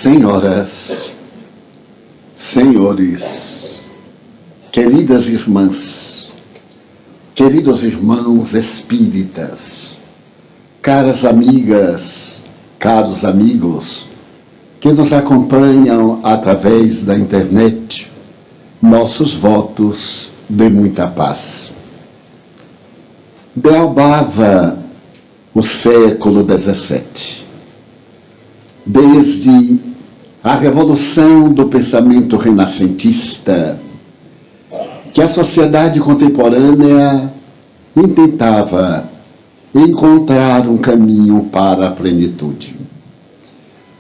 Senhoras, senhores, queridas irmãs, queridos irmãos espíritas, caras amigas, caros amigos, que nos acompanham através da internet, nossos votos de muita paz. Dealbava o século XVII. Desde a revolução do pensamento renascentista, que a sociedade contemporânea intentava encontrar um caminho para a plenitude.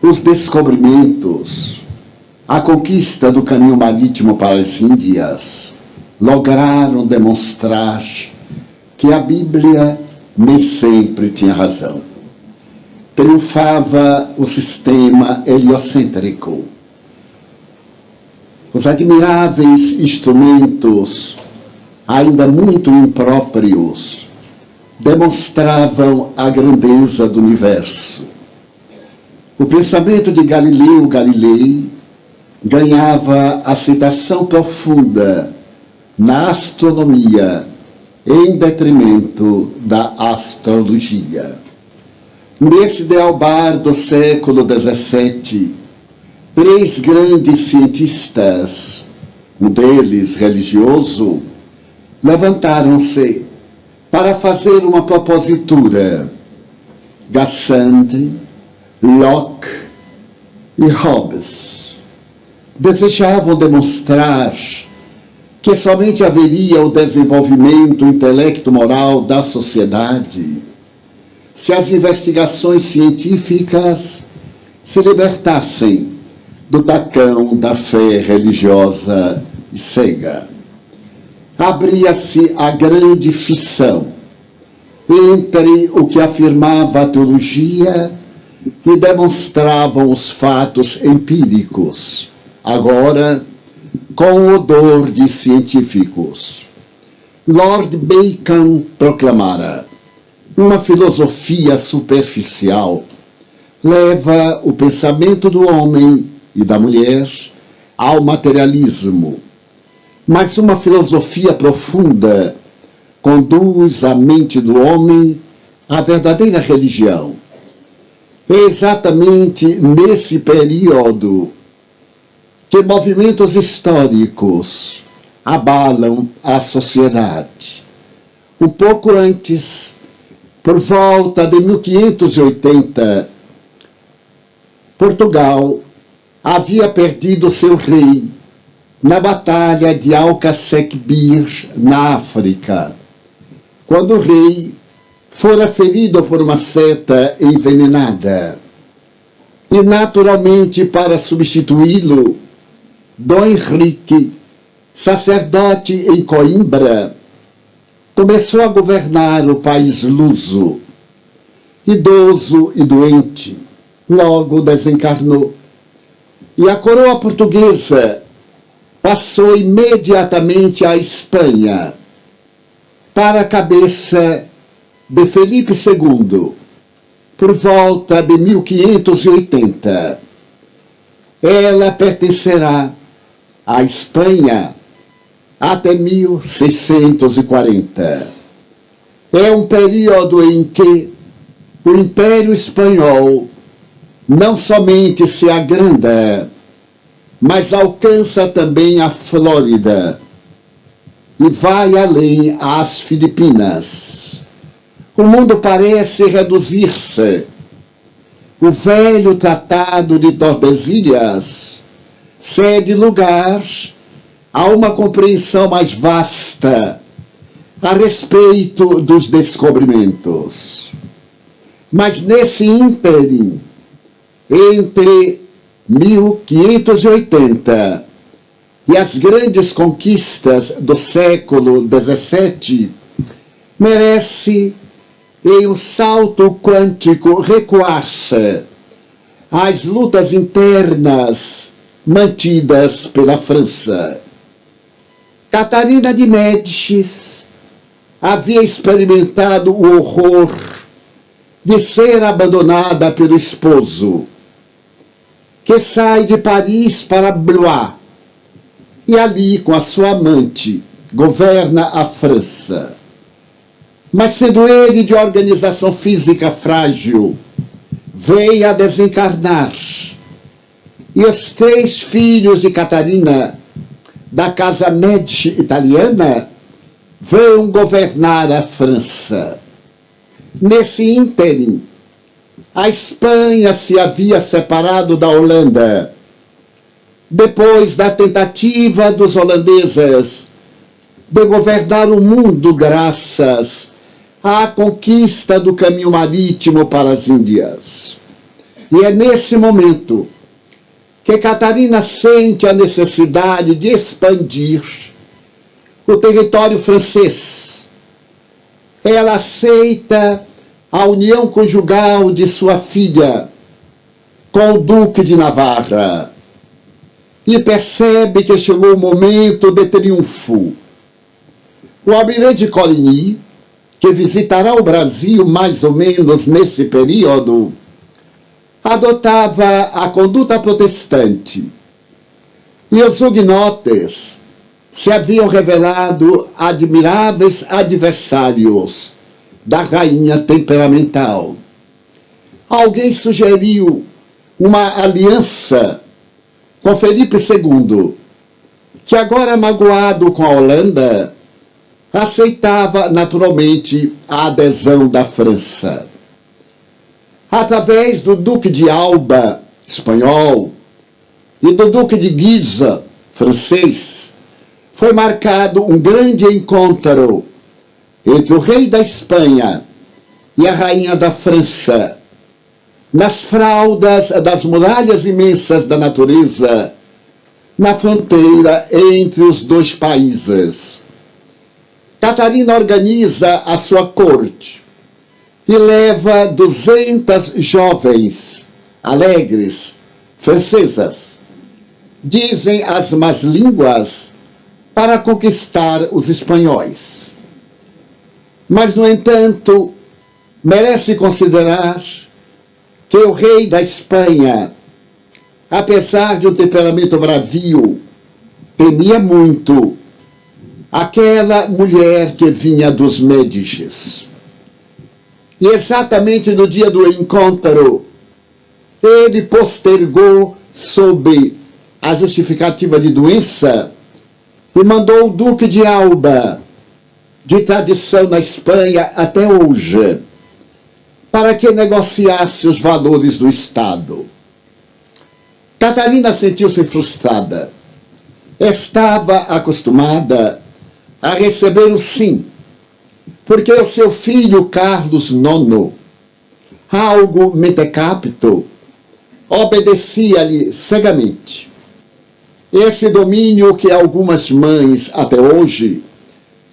Os descobrimentos, a conquista do caminho marítimo para as Índias, lograram demonstrar que a Bíblia nem sempre tinha razão. Triunfava o sistema heliocêntrico. Os admiráveis instrumentos, ainda muito impróprios, demonstravam a grandeza do universo. O pensamento de Galileu Galilei ganhava aceitação profunda na astronomia, em detrimento da astrologia. Nesse dealbar do século XVII, três grandes cientistas, um deles religioso, levantaram-se para fazer uma propositura. Gassendi, Locke e Hobbes desejavam demonstrar que somente haveria o desenvolvimento intelecto-moral da sociedade se as investigações científicas se libertassem do tacão da fé religiosa e cega. Abria-se a grande fissão entre o que afirmava a teologia e demonstravam os fatos empíricos, agora com o odor de científicos. Lord Bacon proclamara: uma filosofia superficial leva o pensamento do homem e da mulher ao materialismo, mas uma filosofia profunda conduz a mente do homem à verdadeira religião. É exatamente nesse período que movimentos históricos abalam a sociedade. Um pouco antes, por volta de 1580, Portugal havia perdido seu rei na batalha de Alcaçer-Quibir, na África, quando o rei fora ferido por uma seta envenenada. E, naturalmente, para substituí-lo, Dom Henrique, sacerdote em Coimbra, começou a governar o país luso. Idoso e doente, logo desencarnou. E a coroa portuguesa passou imediatamente à Espanha, para a cabeça de Felipe II, por volta de 1580. Ela pertencerá à Espanha até 1640. É um período em que o Império Espanhol não somente se agranda, mas alcança também a Flórida e vai além às Filipinas. O mundo parece reduzir-se. O velho Tratado de Tordesilhas cede lugar a uma compreensão mais vasta a respeito dos descobrimentos. Mas nesse ínterim, entre 1580 e as grandes conquistas do século XVII, merece, em um salto quântico, recuar-se às lutas internas mantidas pela França. Catarina de Médicis havia experimentado o horror de ser abandonada pelo esposo. que sai de Paris para Blois e ali, com a sua amante, governa a França. Mas sendo ele de organização física frágil, veio a desencarnar. E os 3 filhos de Catarina, da Casa Medici italiana, vão governar a França. Nesse ínterim, a Espanha se havia separado da Holanda, depois da tentativa dos holandeses de governar o mundo graças à conquista do caminho marítimo para as Índias. E é nesse momento que Catarina sente a necessidade de expandir o território francês. Ela aceita a união conjugal de sua filha com o Duque de Navarra e percebe que chegou o momento de triunfo. O almirante Coligny, que visitará o Brasil mais ou menos nesse período, adotava a conduta protestante. E os huguenotes se haviam revelado admiráveis adversários da rainha temperamental. Alguém sugeriu uma aliança com Felipe II, que agora magoado com a Holanda, aceitava naturalmente a adesão da França. Através do Duque de Alba, espanhol, e do Duque de Guise, francês, foi marcado um grande encontro entre o rei da Espanha e a rainha da França, nas fraldas das muralhas imensas da natureza, na fronteira entre os 2 países. Catarina organiza a sua corte e leva 200 jovens, alegres, francesas, dizem as más línguas, para conquistar os espanhóis. Mas, no entanto, merece considerar que o rei da Espanha, apesar de um temperamento bravio, temia muito aquela mulher que vinha dos Médicis. E exatamente no dia do encontro, ele postergou sob a justificativa de doença e mandou o Duque de Alba, de tradição na Espanha até hoje, para que negociasse os valores do Estado. Catarina sentiu-se frustrada. Estava acostumada a receber o sim, porque o seu filho Carlos IX, algo mentecapto, obedecia-lhe cegamente. Esse domínio que algumas mães até hoje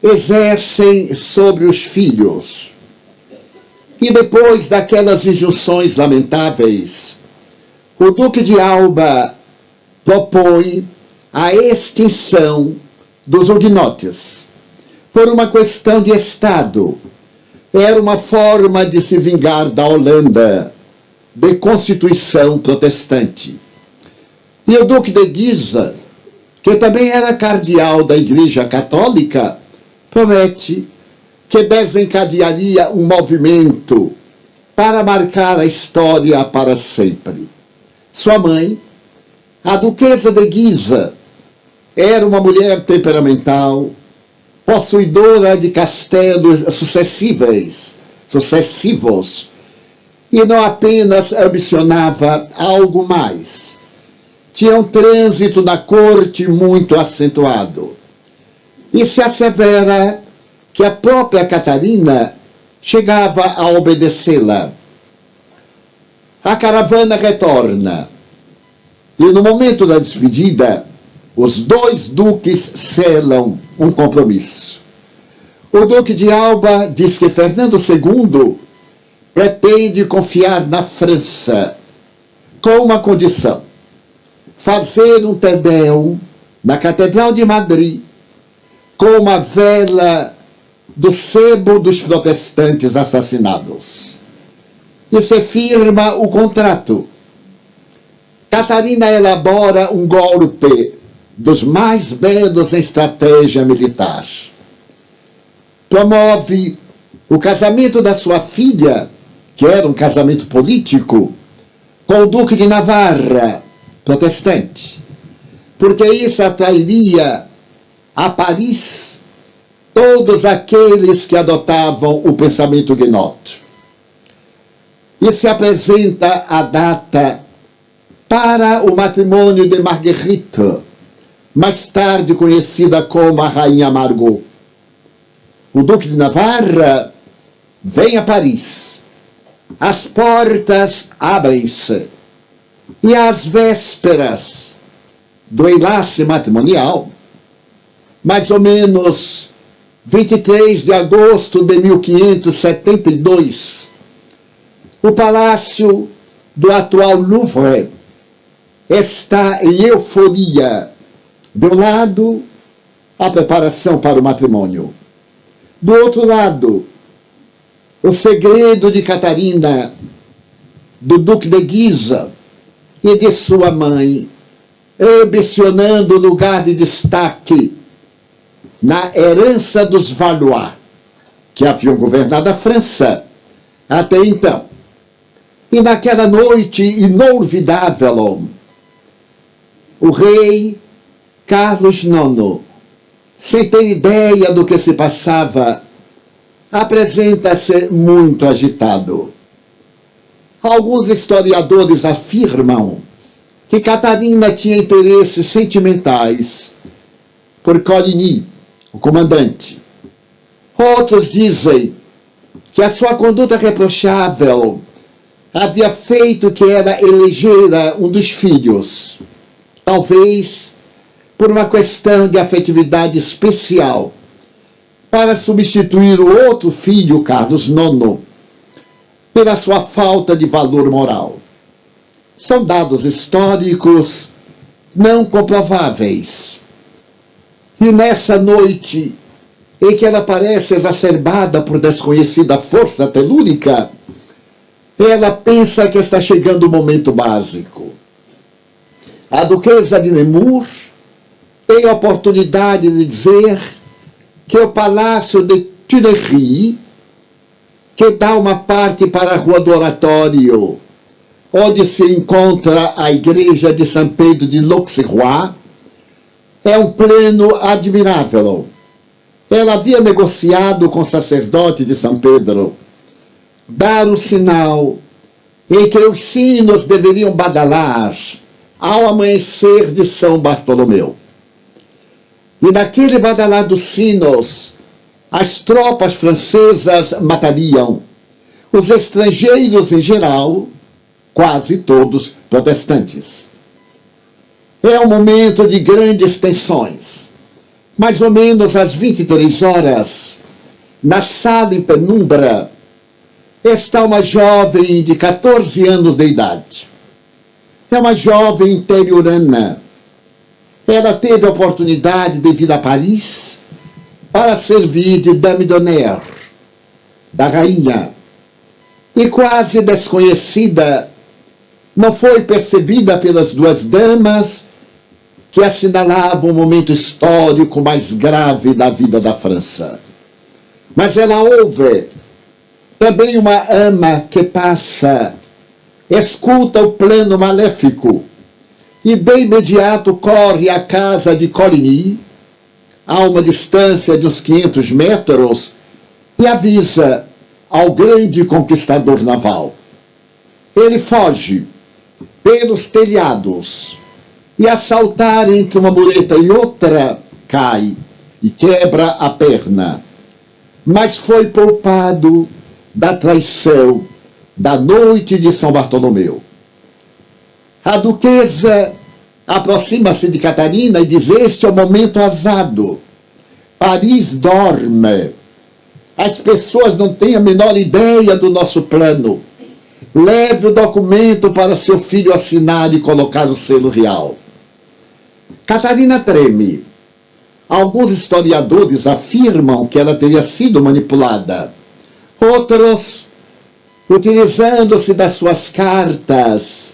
exercem sobre os filhos. E depois daquelas injunções lamentáveis, o Duque de Alba propõe a extinção dos huguenotes por uma questão de Estado. Era uma forma de se vingar da Holanda, de constituição protestante. E o Duque de Guise, que também era cardeal da Igreja Católica, promete que desencadearia um movimento para marcar a história para sempre. Sua mãe, a Duquesa de Guise, era uma mulher temperamental, possuidora de castelos sucessivos, e não apenas ambicionava algo mais. Tinha um trânsito na corte muito acentuado. E se assevera que a própria Catarina chegava a obedecê-la. A caravana retorna. E no momento da despedida, os 2 duques selam um compromisso. O Duque de Alba diz que Fernando II pretende confiar na França com uma condição: fazer um Te Deum na Catedral de Madrid com uma vela do sebo dos protestantes assassinados. E se firma o contrato. Catarina elabora um golpe dos mais belos em estratégia militar. Promove o casamento da sua filha, que era um casamento político, com o Duque de Navarra, protestante, porque isso atrairia a Paris todos aqueles que adotavam o pensamento huguenote. E se apresenta a data para o matrimônio de Marguerite, mais tarde conhecida como a Rainha Margot. O Duque de Navarra vem a Paris. As portas abrem-se. E às vésperas do enlace matrimonial, mais ou menos 23 de agosto de 1572, o palácio do atual Louvre está em euforia. De um lado, a preparação para o matrimônio. Do outro lado, o segredo de Catarina, do Duque de Guisa e de sua mãe, ambicionando o lugar de destaque na herança dos Valois, que haviam governado a França até então. E naquela noite inolvidável, o rei Carlos IX, sem ter ideia do que se passava, apresenta-se muito agitado. Alguns historiadores afirmam que Catarina tinha interesses sentimentais por Coligny, o comandante. Outros dizem que a sua conduta reprochável havia feito que ela elegera um dos filhos, talvez por uma questão de afetividade especial, para substituir o outro filho, Carlos IX, pela sua falta de valor moral. São dados históricos não comprováveis. E nessa noite, em que ela parece exacerbada por desconhecida força telúrica, ela pensa que está chegando o momento básico. A duquesa de Nemours tem a oportunidade de dizer que o palácio de Tuileries, que dá uma parte para a Rua do Oratório, onde se encontra a igreja de São Pedro de l'Auxerrois, é um plano admirável. Ela havia negociado com o sacerdote de São Pedro dar o sinal em que os sinos deveriam badalar ao amanhecer de São Bartolomeu. E naquele badalar dos sinos, as tropas francesas matariam os estrangeiros em geral, quase todos protestantes. É um momento de grandes tensões. Mais ou menos às 23 horas, na sala em penumbra, está uma jovem de 14 anos de idade. É uma jovem interiorana. Ela teve a oportunidade de vir a Paris para servir de dame d'honneur da rainha. E quase desconhecida, não foi percebida pelas duas damas que assinalavam o momento histórico mais grave da vida da França. Mas ela ouve também uma ama que passa, escuta o plano maléfico e de imediato corre à casa de Coligny, a uma distância de uns 500 metros, e avisa ao grande conquistador naval. Ele foge pelos telhados e, a saltar entre uma mureta e outra, cai e quebra a perna. Mas foi poupado da traição da noite de São Bartolomeu. A duquesa aproxima-se de Catarina e diz: este é o momento azado. Paris dorme. As pessoas não têm a menor ideia do nosso plano. Leve o documento para seu filho assinar e colocar o selo real. Catarina treme. Alguns historiadores afirmam que ela teria sido manipulada. Outros, utilizando-se das suas cartas,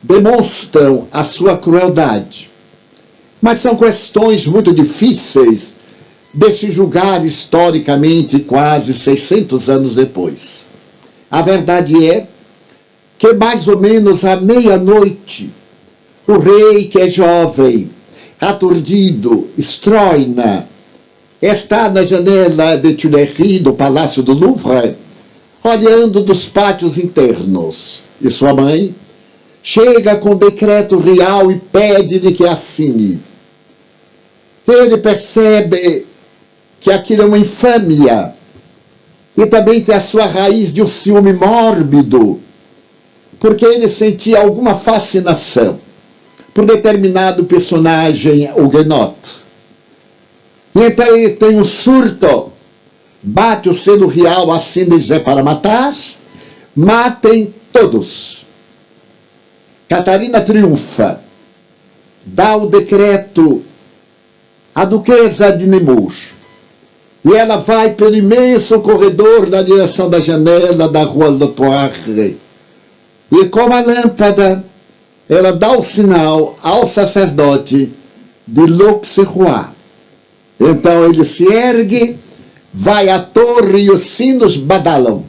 demonstram a sua crueldade. Mas são questões muito difíceis de se julgar historicamente quase 600 anos depois. A verdade é que mais ou menos à meia-noite, o rei, que é jovem, aturdido, Stroina, está na janela de Tuileries, do Palácio do Louvre, olhando dos pátios internos. E sua mãe chega com decreto real e pede-lhe que assine. Ele percebe que aquilo é uma infâmia e também tem a sua raiz de um ciúme mórbido, porque ele sentia alguma fascinação por determinado personagem huguenote. E então ele tem um surto, bate o selo real assim de dizer para matar, matem todos. Catarina triunfa, dá o decreto à duquesa de Nemours, e ela vai pelo imenso corredor na direção da janela da Rua Latoile, e com a lâmpada ela dá o sinal ao sacerdote de l'Auxerrois. Então ele se ergue, vai à torre e os sinos badalam.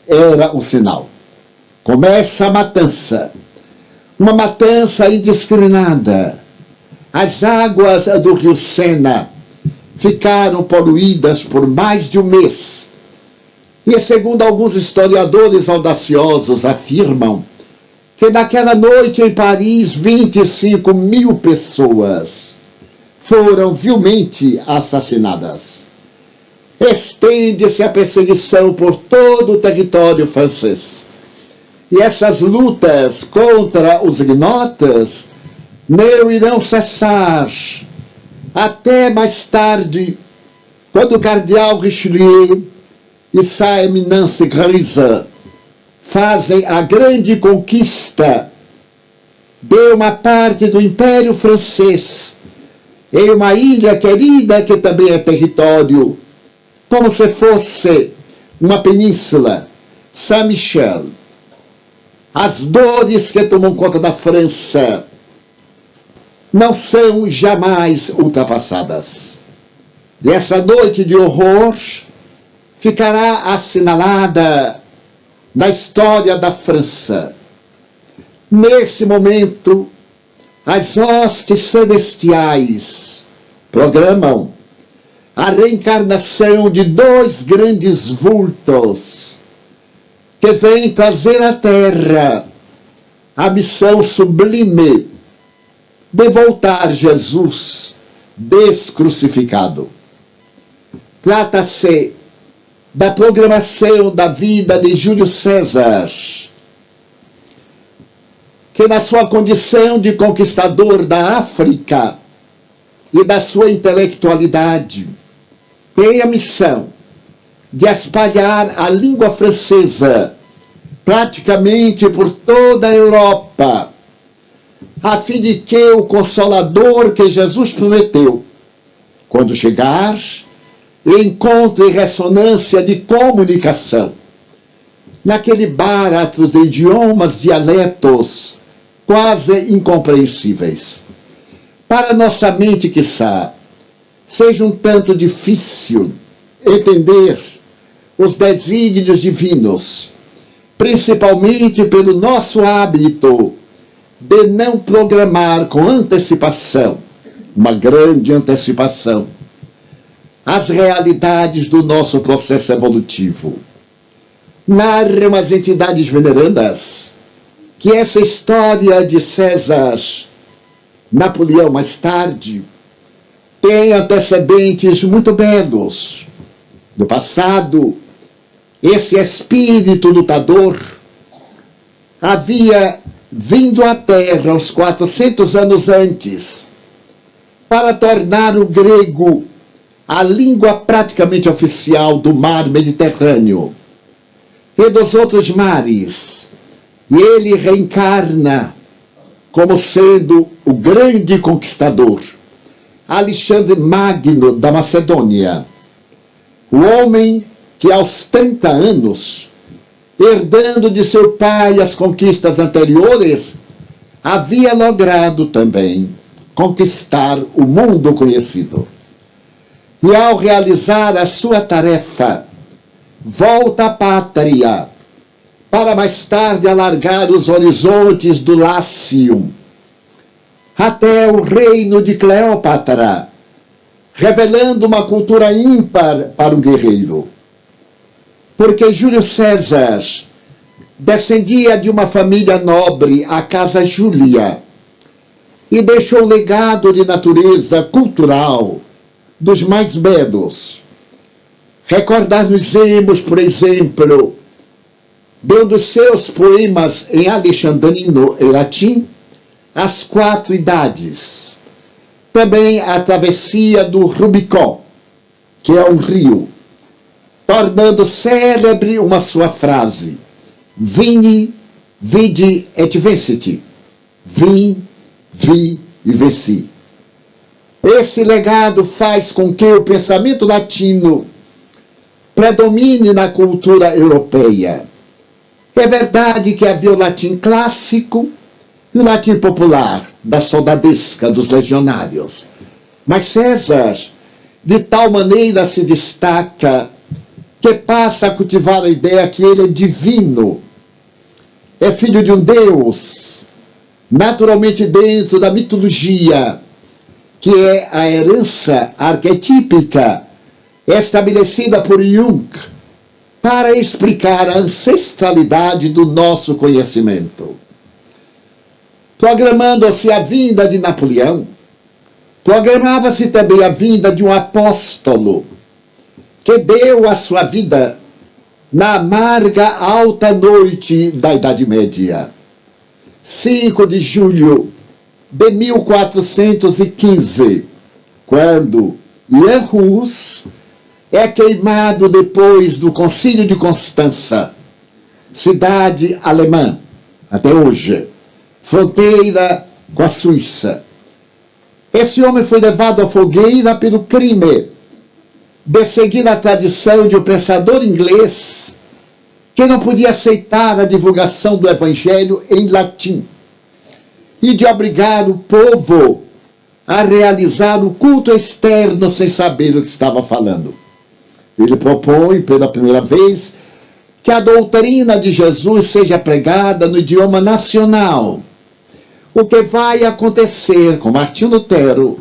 Era um sinal. Começa a matança. Uma matança indiscriminada. As águas do rio Sena ficaram poluídas por mais de um mês. E segundo alguns historiadores audaciosos afirmam que naquela noite em Paris 25 mil pessoas foram vilmente assassinadas. Estende-se a perseguição por todo o território francês. E essas lutas contra os huguenotes não irão cessar até mais tarde, quando o cardeal Richelieu e sua eminência Grise fazem a grande conquista de uma parte do Império Francês em uma ilha querida que também é território, como se fosse uma península, Saint-Michel. As dores que tomam conta da França não são jamais ultrapassadas. E essa noite de horror ficará assinalada na história da França. Nesse momento, as hostes celestiais programam a reencarnação de dois grandes vultos que vêm trazer à Terra a missão sublime de voltar Jesus descrucificado. Trata-se da programação da vida de Júlio César, que na sua condição de conquistador da África e da sua intelectualidade tem a missão de espalhar a língua francesa praticamente por toda a Europa, a fim de que o Consolador que Jesus prometeu, quando chegar, encontre ressonância de comunicação naquele barato de idiomas, dialetos quase incompreensíveis. Para nossa mente, quiçá, seja um tanto difícil entender os desígnios divinos, principalmente pelo nosso hábito de não programar com antecipação, uma grande antecipação, as realidades do nosso processo evolutivo. Narram as entidades venerandas que essa história de César, Napoleão mais tarde, tem antecedentes muito belos. No passado, esse espírito lutador havia vindo à Terra uns 400 anos antes para tornar o grego a língua praticamente oficial do mar Mediterrâneo e dos outros mares. E ele reencarna como sendo o grande conquistador, Alexandre Magno da Macedônia, o homem que aos 30 anos, herdando de seu pai as conquistas anteriores, havia logrado também conquistar o mundo conhecido. E ao realizar a sua tarefa, volta à pátria, para mais tarde alargar os horizontes do Lácio, até o reino de Cleópatra, revelando uma cultura ímpar para o guerreiro. Porque Júlio César descendia de uma família nobre, a Casa Júlia, e deixou legado de natureza cultural dos mais belos. Recordar-nos-emos, por exemplo, de um dos seus poemas em alexandrino e latim, As Quatro Idades. Também a travessia do Rubicon, que é um rio, tornando célebre uma sua frase: Vini, vidi et vincit. Vim, vi e venci. Esse legado faz com que o pensamento latino predomine na cultura europeia. É verdade que havia o latim clássico e o latim popular, da soldadesca, dos legionários. Mas César, de tal maneira se destaca, que passa a cultivar a ideia que ele é divino, é filho de um Deus, naturalmente dentro da mitologia, que é a herança arquetípica estabelecida por Jung para explicar a ancestralidade do nosso conhecimento. Programando-se a vinda de Napoleão, programava-se também a vinda de um apóstolo que deu a sua vida na amarga alta noite da Idade Média. 5 de julho de 1415, quando Jan Hus é queimado depois do Concílio de Constança, cidade alemã, até hoje, fronteira com a Suíça. Esse homem foi levado à fogueira pelo crime de seguir a tradição de um pensador inglês que não podia aceitar a divulgação do Evangelho em latim e de obrigar o povo a realizar o culto externo sem saber o que estava falando. Ele propõe, pela primeira vez, que a doutrina de Jesus seja pregada no idioma nacional, o que vai acontecer com Martinho Lutero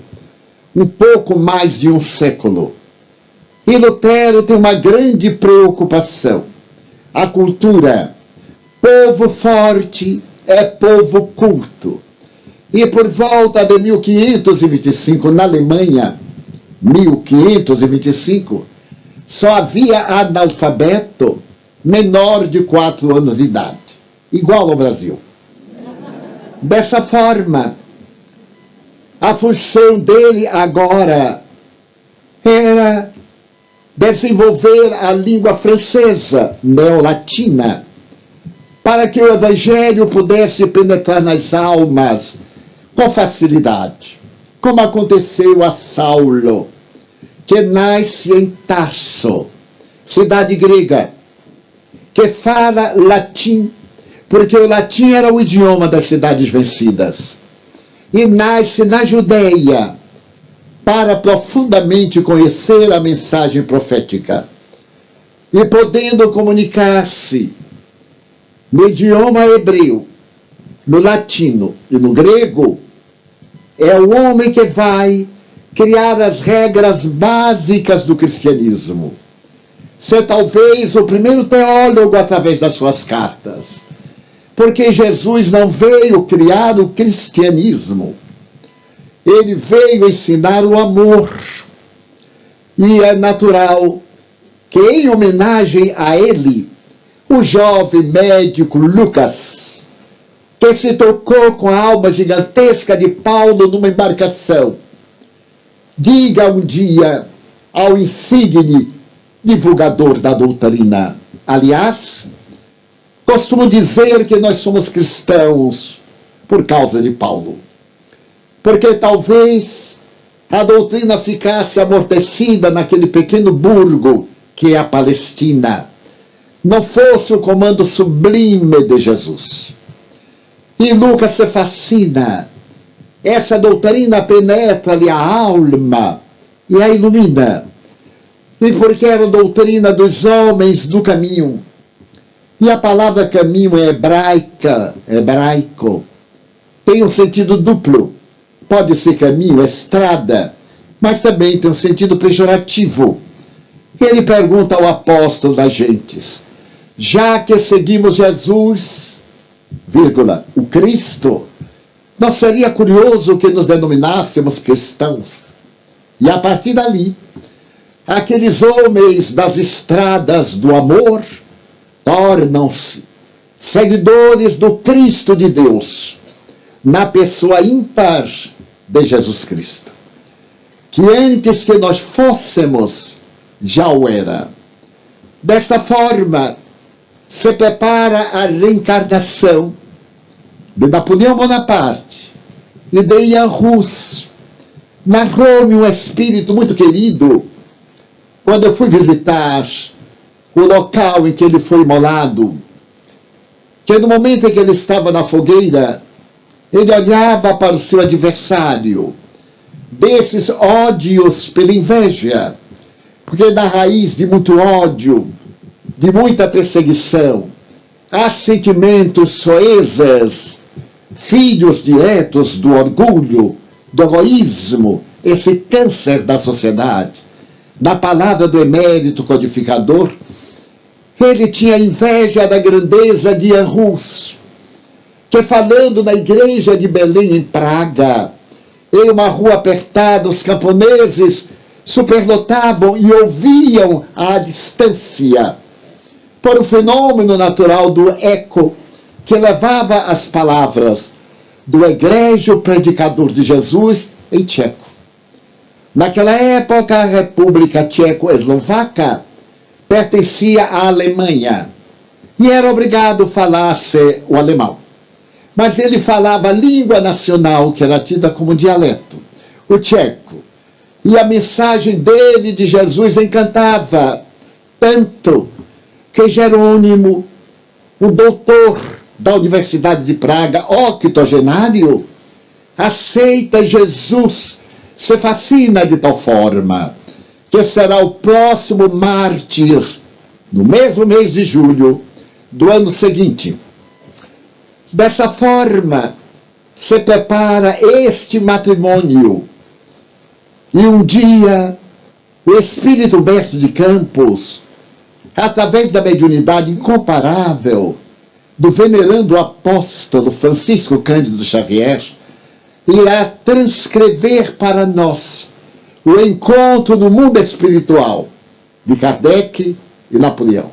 um pouco mais de um século. E Lutero tem uma grande preocupação. A cultura, povo forte é povo culto. E por volta de 1525, na Alemanha, 1525, só havia analfabeto menor de 4 anos de idade, igual ao Brasil. Dessa forma, a função dele agora era desenvolver a língua francesa, neolatina, para que o Evangelho pudesse penetrar nas almas com facilidade, como aconteceu a Saulo, que nasce em Tarso, cidade grega, que fala latim, porque o latim era o idioma das cidades vencidas, e nasce na Judeia, para profundamente conhecer a mensagem profética, e podendo comunicar-se no idioma hebreu, no latino e no grego, é o homem que vai criar as regras básicas do cristianismo. Ser talvez o primeiro teólogo através das suas cartas, porque Jesus não veio criar o cristianismo, ele veio ensinar o amor. E é natural que, em homenagem a ele, o jovem médico Lucas, que se tocou com a alma gigantesca de Paulo numa embarcação, diga um dia ao insigne divulgador da doutrina: aliás, costumo dizer que nós somos cristãos por causa de Paulo, porque talvez a doutrina ficasse amortecida naquele pequeno burgo que é a Palestina, não fosse o comando sublime de Jesus. E Lucas se fascina. Essa doutrina penetra-lhe a alma e a ilumina. E porque era a doutrina dos homens do caminho. E a palavra caminho é hebraico, tem um sentido duplo. Pode ser caminho, estrada, mas também tem um sentido pejorativo. Ele pergunta ao apóstolo das gentes: já que seguimos Jesus, vírgula, o Cristo, não seria curioso que nos denominássemos cristãos? E a partir dali, aqueles homens das estradas do amor tornam-se seguidores do Cristo de Deus, na pessoa ímpar de Jesus Cristo, que antes que nós fôssemos, já o era. Desta forma, se prepara a reencarnação de Napoleão Bonaparte e de Ian Rus. Narrou-me um espírito muito querido, quando eu fui visitar o local em que ele foi imolado, que no momento em que ele estava na fogueira, ele olhava para o seu adversário, desses ódios pela inveja, porque na raiz de muito ódio, de muita perseguição, há sentimentos soezes, filhos diretos do orgulho, do egoísmo, esse câncer da sociedade. Na palavra do emérito codificador, ele tinha inveja da grandeza de Ian Rus, que falando na igreja de Belém, em Praga, em uma rua apertada, os camponeses superlotavam e ouviam à distância, por um fenômeno natural do eco, que levava as palavras do egrégio predicador de Jesus em tcheco. Naquela época, a República Tcheco-Eslovaca pertencia à Alemanha e era obrigado a falar-se o alemão. Mas ele falava a língua nacional, que era tida como dialeto, o tcheco. E a mensagem dele, de Jesus, encantava tanto que Jerônimo, o doutor da Universidade de Praga, octogenário, aceita Jesus, se fascina de tal forma que será o próximo mártir, no mesmo mês de julho do ano seguinte. Dessa forma, se prepara este matrimônio. E um dia, o espírito Humberto de Campos, através da mediunidade incomparável do venerando apóstolo Francisco Cândido Xavier, irá transcrever para nós o encontro no mundo espiritual de Kardec e Napoleão.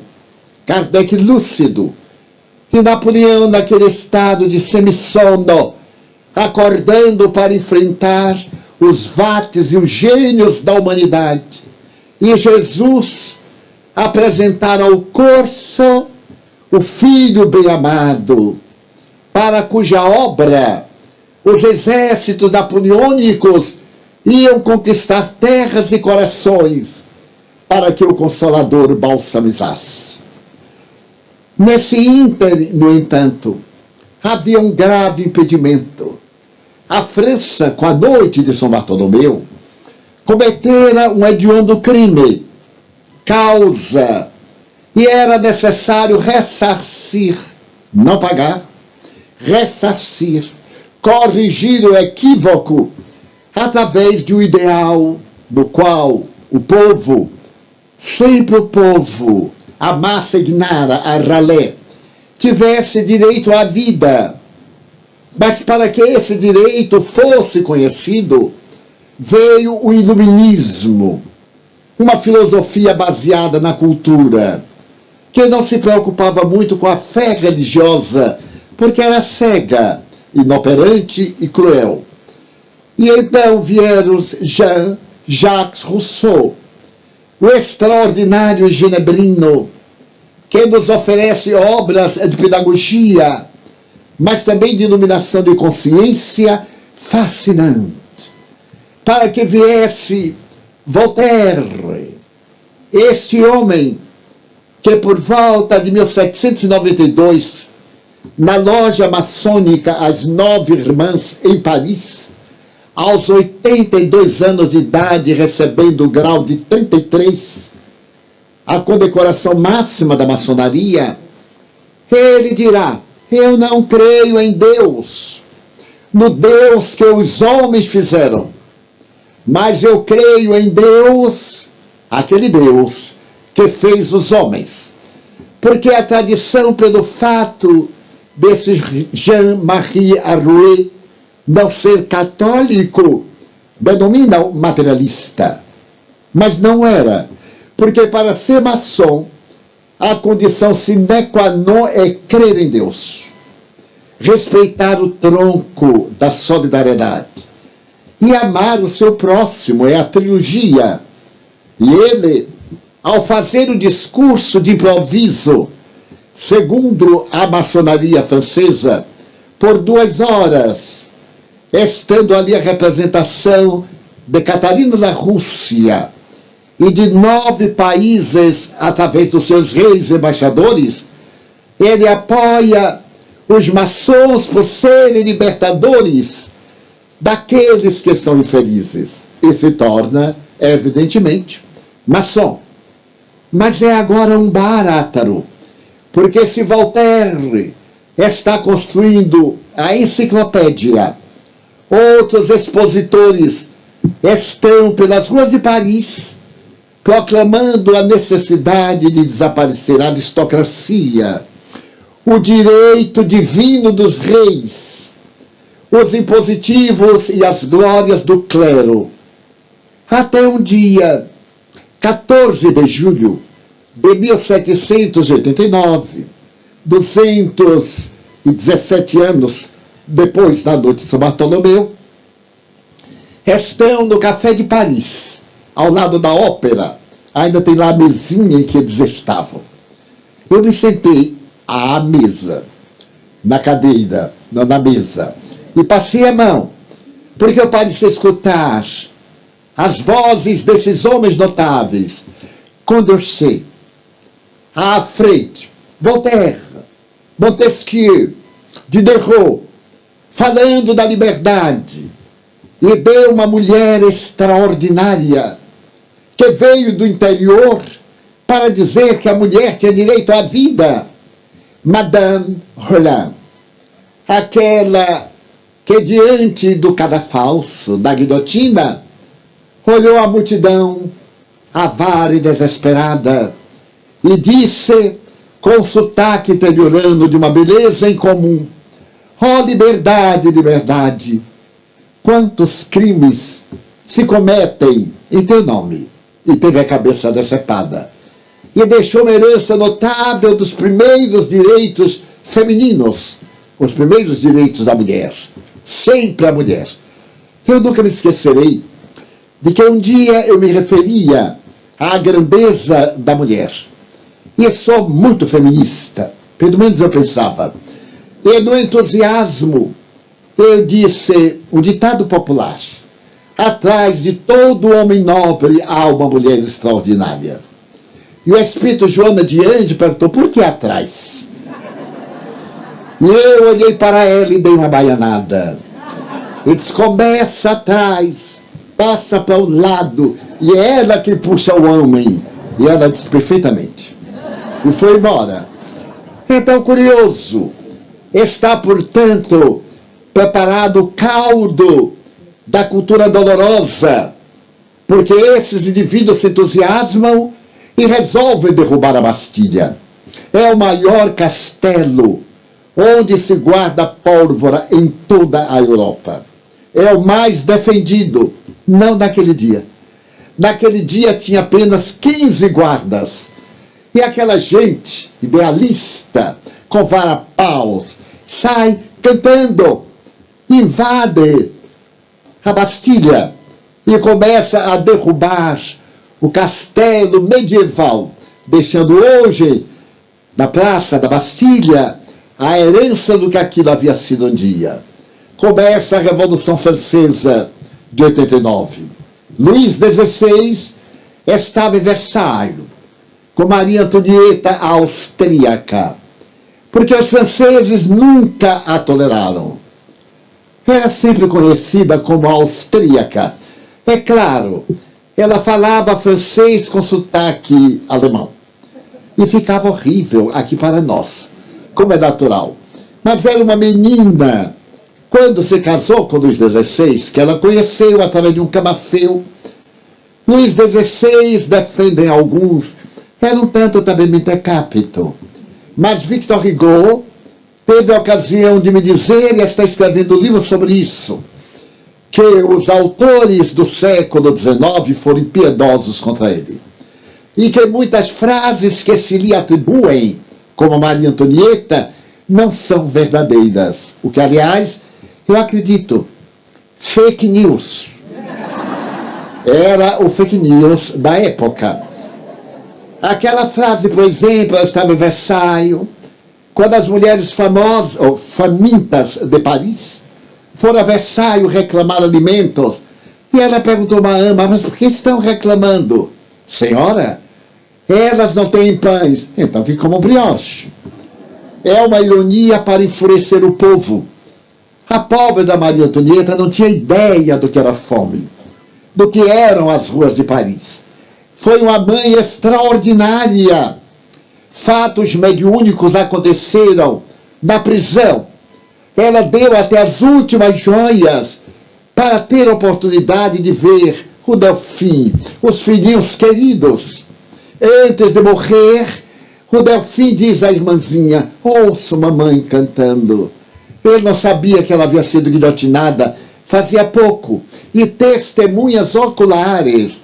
Kardec lúcido, e Napoleão naquele estado de semissono, acordando para enfrentar os vates e os gênios da humanidade. E Jesus apresentar ao corso o Filho bem-amado, para cuja obra os exércitos napoleônicos iam conquistar terras e corações, para que o Consolador balsamizasse. Nesse ínter, no entanto, havia um grave impedimento. A França, com a noite de São Bartolomeu, cometera um hediondo crime, causa, e era necessário ressarcir, não pagar, ressarcir, corrigir o equívoco através de um ideal no qual o povo, sempre o povo, a massa ignara, a ralé, tivesse direito à vida. Mas para que esse direito fosse conhecido, veio o iluminismo, uma filosofia baseada na cultura, que não se preocupava muito com a fé religiosa, porque era cega, inoperante e cruel. E então vieram Jean-Jacques Rousseau, o extraordinário ginebrino, que nos oferece obras de pedagogia, mas também de iluminação de consciência fascinante. Para que viesse Voltaire, este homem que por volta de 1792 na loja maçônica As Nove Irmãs, em Paris, aos 82 anos de idade, recebendo o grau de 33, a condecoração máxima da maçonaria, ele dirá: eu não creio em Deus, no Deus que os homens fizeram, mas eu creio em Deus, aquele Deus que fez os homens. Porque a tradição, pelo fato desse Jean-Marie Arouet não ser católico, denomina o materialista. Mas não era, porque para ser maçom, a condição sine qua non é crer em Deus, respeitar o tronco da solidariedade e amar o seu próximo. É a trilogia. E ele, ao fazer o discurso de improviso, segundo a maçonaria francesa, por 2 horas, estando ali a representação de Catarina da Rússia e de 9 países através dos seus reis e embaixadores, ele apoia os maçons por serem libertadores daqueles que são infelizes e se torna, evidentemente, maçom. Mas é agora um bárátaro, porque se Voltaire está construindo a enciclopédia, outros expositores estão pelas ruas de Paris proclamando a necessidade de desaparecer a aristocracia, o direito divino dos reis, os impositivos e as glórias do clero. Até um dia, 14 de julho de 1789, 217 anos depois da noite de São Bartolomeu, estão no Café de Paris, ao lado da ópera. Ainda tem lá a mesinha em que eles estavam. Eu me sentei à mesa, na cadeira, na mesa, e passei a mão, porque eu parecia escutar as vozes desses homens notáveis. Condorcet, à frente, Voltaire, Montesquieu, Diderot, falando da liberdade, e de uma mulher extraordinária que veio do interior para dizer que a mulher tinha direito à vida. Madame Roland, aquela que diante do cadafalso, da guilhotina, olhou a multidão avara e desesperada e disse, com sotaque interiorano de uma beleza incomum: ó liberdade, liberdade, quantos crimes se cometem em teu nome. E teve a cabeça decepada. E deixou uma herança notável dos primeiros direitos femininos, os primeiros direitos da mulher. Sempre a mulher. Eu nunca me esquecerei de que um dia eu me referia à grandeza da mulher. E sou muito feminista, pelo menos eu pensava. E no entusiasmo, eu disse um ditado popular: atrás de todo homem nobre há uma mulher extraordinária. E o espírito Joana de Anjos perguntou: por que atrás? E eu olhei para ela e dei uma baianada. E disse: começa atrás, passa para o lado, e é ela que puxa o homem. E ela disse: perfeitamente. E foi embora. Então, curioso, está, portanto, preparado o caldo da cultura dolorosa, porque esses indivíduos se entusiasmam e resolvem derrubar a Bastilha. É o maior castelo onde se guarda pólvora em toda a Europa. É o mais defendido, não naquele dia. Naquele dia tinha apenas 15 guardas. E aquela gente idealista, com vara-paus, sai cantando, invade a Bastilha e começa a derrubar o castelo medieval, deixando hoje, na praça da Bastilha, a herança do que aquilo havia sido um dia. Começa a Revolução Francesa de 89. Luís XVI estava em Versalhes, com Maria Antonieta austríaca. porque os franceses nunca a toleraram. Era sempre conhecida como austríaca. É claro, ela falava francês com sotaque alemão. E ficava horrível aqui para nós, como é natural. Mas era uma menina, quando se casou com Luís XVI, que ela conheceu através de um camafeu. Luís XVI, defendem alguns, era um tanto também mentecapito. Mas Victor Hugo teve a ocasião de me dizer, e está escrevendo um livro sobre isso, que os autores do século XIX foram impiedosos contra ele. E que muitas frases que se lhe atribuem, como Maria Antonieta, não são verdadeiras. O que, aliás, eu acredito, fake news. Era o fake news da época. Aquela frase, por exemplo, ela estava em Versailles, quando as mulheres famosas, ou famintas de Paris, foram a Versailles reclamar alimentos, e ela perguntou a uma ama, mas por que estão reclamando? Senhora, elas não têm pães, então que comam brioche. É uma ironia para enfurecer o povo. A pobre da Maria Antonieta não tinha ideia do que era fome, do que eram as ruas de Paris. Foi uma mãe extraordinária. Fatos mediúnicos aconteceram na prisão. Ela deu até as últimas joias para ter a oportunidade de ver o Delfim, os filhinhos queridos. Antes de morrer, o Delfim diz à irmãzinha, ouço mamãe cantando. Ele não sabia que ela havia sido guilhotinada fazia pouco. E testemunhas oculares,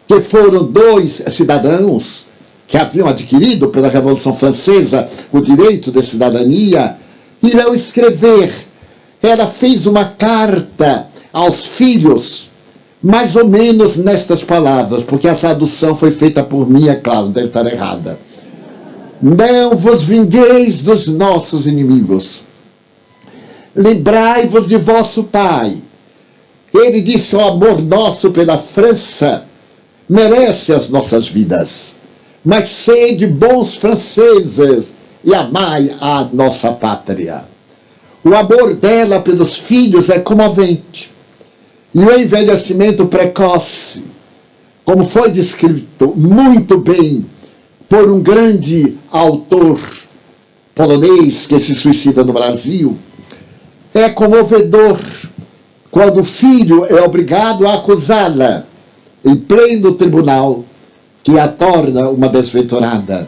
que foram 2 cidadãos que haviam adquirido pela Revolução Francesa o direito de cidadania, irão escrever. Ela fez uma carta aos filhos, mais ou menos nestas palavras, porque a tradução foi feita por mim, é claro, deve estar errada. Não vos vingueis dos nossos inimigos. Lembrai-vos de vosso pai. Ele disse, o amor nosso pela França merece as nossas vidas. Mas sede bons franceses e amai a nossa pátria. O amor dela pelos filhos é comovente. E o envelhecimento precoce, como foi descrito muito bem por um grande autor polonês que se suicida no Brasil, é comovedor quando o filho é obrigado a acusá-la em pleno tribunal, que a torna uma desventurada.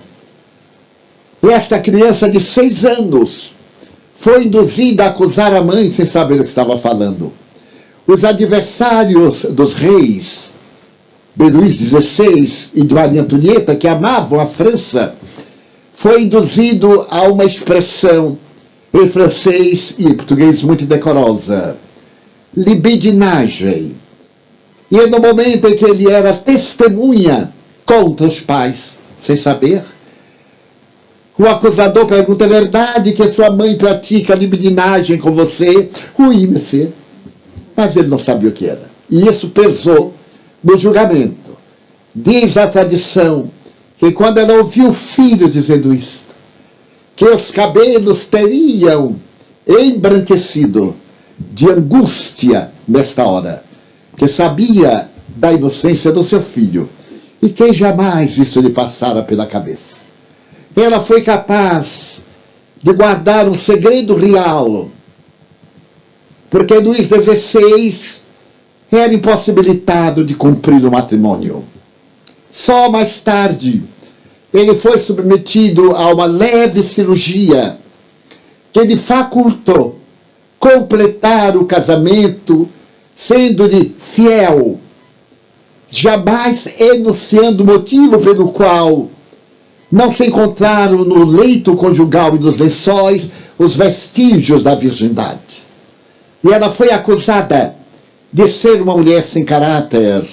Esta criança de 6 anos foi induzida a acusar a mãe sem saber o que estava falando. Os adversários dos reis, de Luís XVI e de Maria Antonieta, que amavam a França, foi induzido a uma expressão em francês e em português muito decorosa, libidinagem. E no momento em que ele era testemunha contra os pais, sem saber, o acusador pergunta, é verdade que sua mãe pratica libidinagem com você? Oui, monsieur. Mas ele não sabia o que era. E isso pesou no julgamento. Diz a tradição que quando ela ouviu o filho dizendo isto, que os cabelos teriam embranquecido de angústia nesta hora, que sabia da inocência do seu filho, e quem jamais isso lhe passara pela cabeça. Ela foi capaz de guardar um segredo real, porque Luís XVI era impossibilitado de cumprir o matrimônio. Só mais tarde ele foi submetido a uma leve cirurgia que lhe facultou completar o casamento sendo-lhe fiel, jamais enunciando o motivo pelo qual não se encontraram no leito conjugal e nos lençóis os vestígios da virgindade. E ela foi acusada de ser uma mulher sem caráter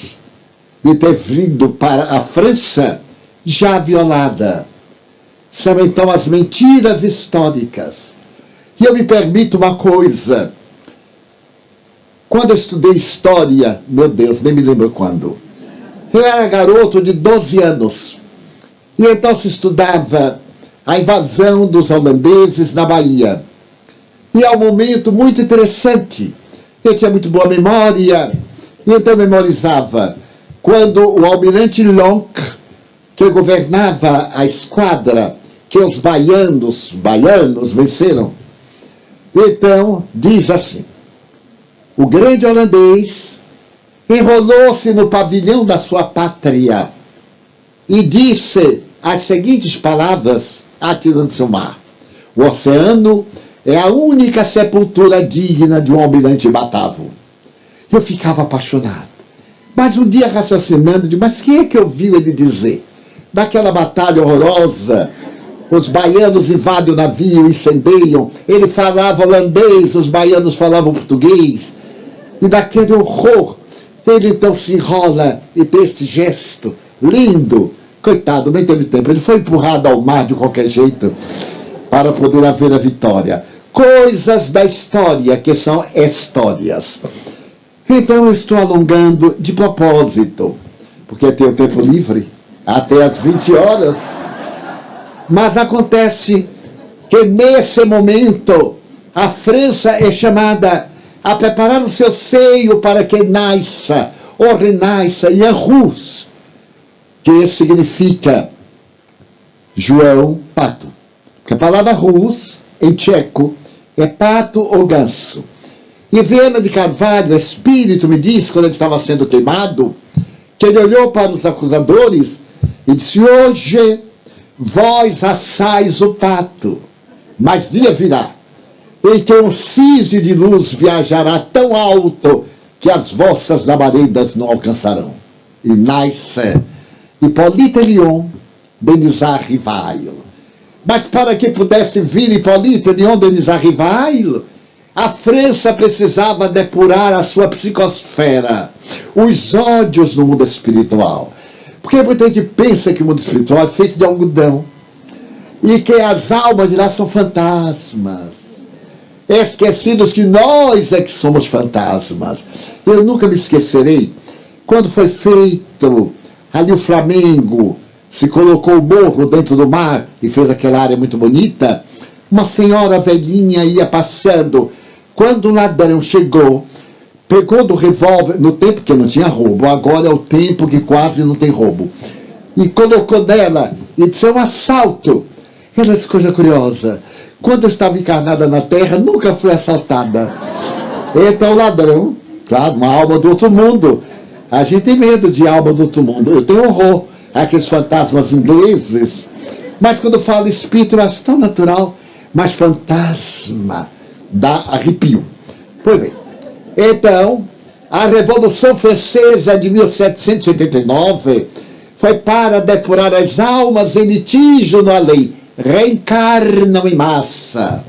e ter vindo para a França já violada. São então as mentiras históricas. E eu me permito uma coisa. Quando eu estudei história, meu Deus, nem me lembro quando, eu era garoto de 12 anos. E então se estudava a invasão dos holandeses na Bahia. E é um momento muito interessante. Eu tinha muito boa memória, e então memorizava quando o almirante Lonck, que governava a esquadra que os baianos venceram, então diz assim: o grande holandês enrolou-se no pavilhão da sua pátria e disse as seguintes palavras, atirando-se ao mar: o oceano é a única sepultura digna de um almirante batavo. Eu ficava apaixonado. Mas um dia raciocinando, mas quem é que ouviu ele dizer? Daquela batalha horrorosa, os baianos invadem o navio, incendeiam, ele falava holandês, os baianos falavam português, e daquele horror, ele então se enrola e tem esse gesto lindo. Coitado, nem teve tempo, ele foi empurrado ao mar de qualquer jeito para poder haver a vitória. Coisas da história que são histórias. Então eu estou alongando de propósito, porque tenho tempo livre até às 20 horas. Mas acontece que nesse momento a França é chamada a preparar o seu seio para que nasça ou renasça Jan-Hus, que significa João Pato. Porque a palavra Rus, em tcheco, é pato ou ganso. E Viana de Carvalho, o espírito, me disse, quando ele estava sendo queimado, que ele olhou para os acusadores e disse: hoje vós assais o pato, mas dia virá em que um cisne de luz viajará tão alto que as vossas labaredas não alcançarão. E nasce Hipólite Lyon Benizar Rivail. Mas para que pudesse vir Hipólite Lyon Benizar Rivail, a França precisava depurar a sua psicosfera, os ódios no mundo espiritual. Porque muita gente pensa que o mundo espiritual é feito de algodão e que as almas de lá são fantasmas, esquecidos que nós é que somos fantasmas. Eu nunca me esquecerei quando foi feito ali o Flamengo, se colocou o morro dentro do mar e fez aquela área muito bonita. Uma senhora velhinha ia passando, quando o ladrão chegou, pegou do revólver, no tempo que não tinha roubo, agora é o tempo que quase não tem roubo, e colocou nela e disse: é um assalto. Ela disse: coisa curiosa, quando eu estava encarnada na terra nunca fui assaltada. Então o ladrão, claro, uma alma do outro mundo, a gente tem medo de alma do outro mundo, eu tenho horror àqueles fantasmas ingleses, mas quando falo espírito eu acho tão natural, mas fantasma dá arrepio. Pois bem, então a Revolução Francesa de 1789 foi para depurar as almas em litígio no além, reencarnam em massa,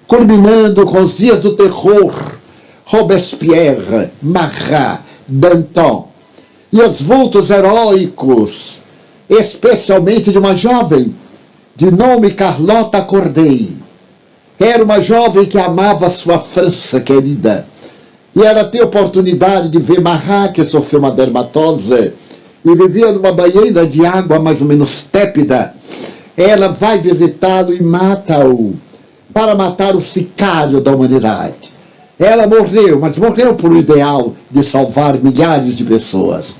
culminando com os dias do terror, Robespierre, Marat, Danton, e os vultos heróicos, especialmente de uma jovem de nome Carlota Corday. Era uma jovem que amava sua França querida, e ela tem a oportunidade de ver Marat, que sofreu uma dermatose e vivia numa banheira de água mais ou menos tépida. Ela vai visitá-lo e mata-o para matar o sicário da humanidade. Ela morreu, mas morreu por um ideal de salvar milhares de pessoas.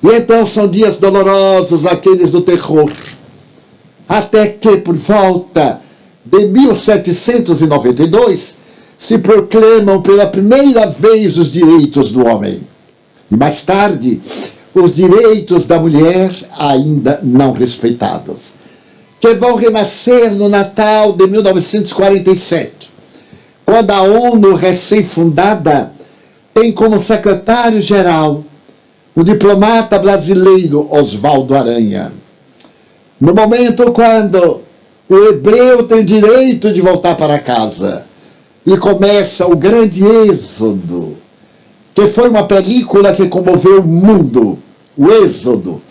E então são dias dolorosos, aqueles do terror. Até que, por volta de 1792, se proclamam pela primeira vez os direitos do homem. E mais tarde, os direitos da mulher ainda não respeitados, que vão renascer no Natal de 1947, quando a ONU, recém-fundada, tem como secretário-geral o diplomata brasileiro Oswaldo Aranha. No momento quando o hebreu tem direito de voltar para casa, e começa o grande êxodo, que foi uma película que comoveu o mundo, o êxodo.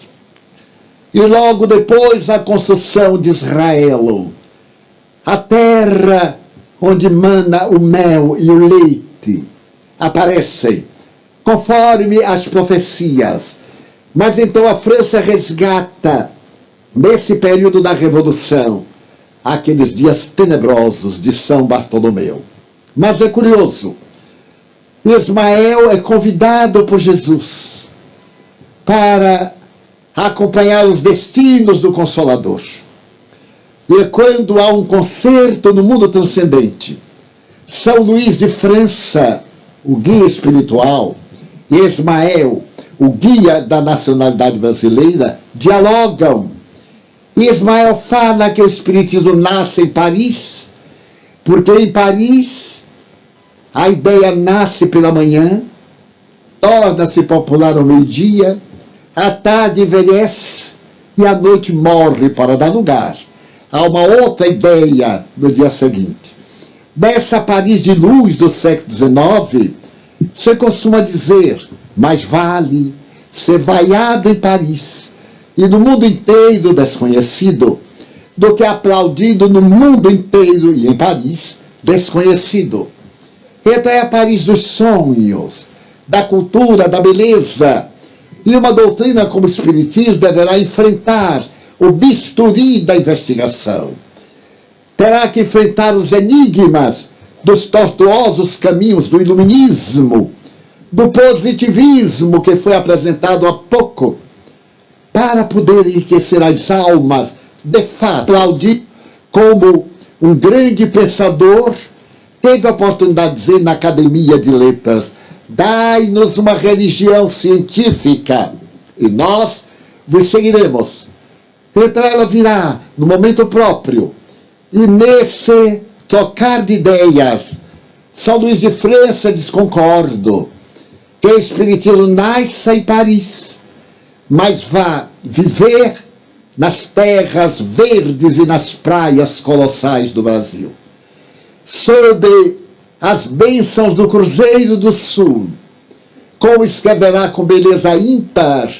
E logo depois a construção de Israel, a terra onde mana o mel e o leite, aparecem, conforme as profecias. Mas então a França resgata, nesse período da Revolução, aqueles dias tenebrosos de São Bartolomeu. Mas é curioso, Ismael é convidado por Jesus para acompanhar os destinos do Consolador. E quando há um concerto no mundo transcendente, São Luís de França, o guia espiritual, e Ismael, o guia da nacionalidade brasileira, dialogam. E Ismael fala que o espiritismo nasce em Paris, porque em Paris a ideia nasce pela manhã, torna-se popular ao meio-dia, à tarde envelhece e à noite morre para dar lugar a uma outra ideia no dia seguinte. Dessa Paris de luz do século XIX, se costuma dizer, mais vale ser vaiado em Paris e no mundo inteiro desconhecido, do que aplaudido no mundo inteiro e em Paris desconhecido. Então é a Paris dos sonhos, da cultura, da beleza. E uma doutrina como o Espiritismo deverá enfrentar o bisturi da investigação. Terá que enfrentar os enigmas dos tortuosos caminhos do iluminismo, do positivismo que foi apresentado há pouco, para poder enriquecer as almas, de fato, aplaudir como um grande pensador teve a oportunidade de dizer na Academia de Letras: dai-nos uma religião científica e nós vos seguiremos. Então ela virá no momento próprio, e nesse trocar de ideias, São Luís de França diz: concordo, que o Espiritismo nasce em Paris, mas vá viver nas terras verdes e nas praias colossais do Brasil, sob as bênçãos do Cruzeiro do Sul, como escreverá com beleza ímpar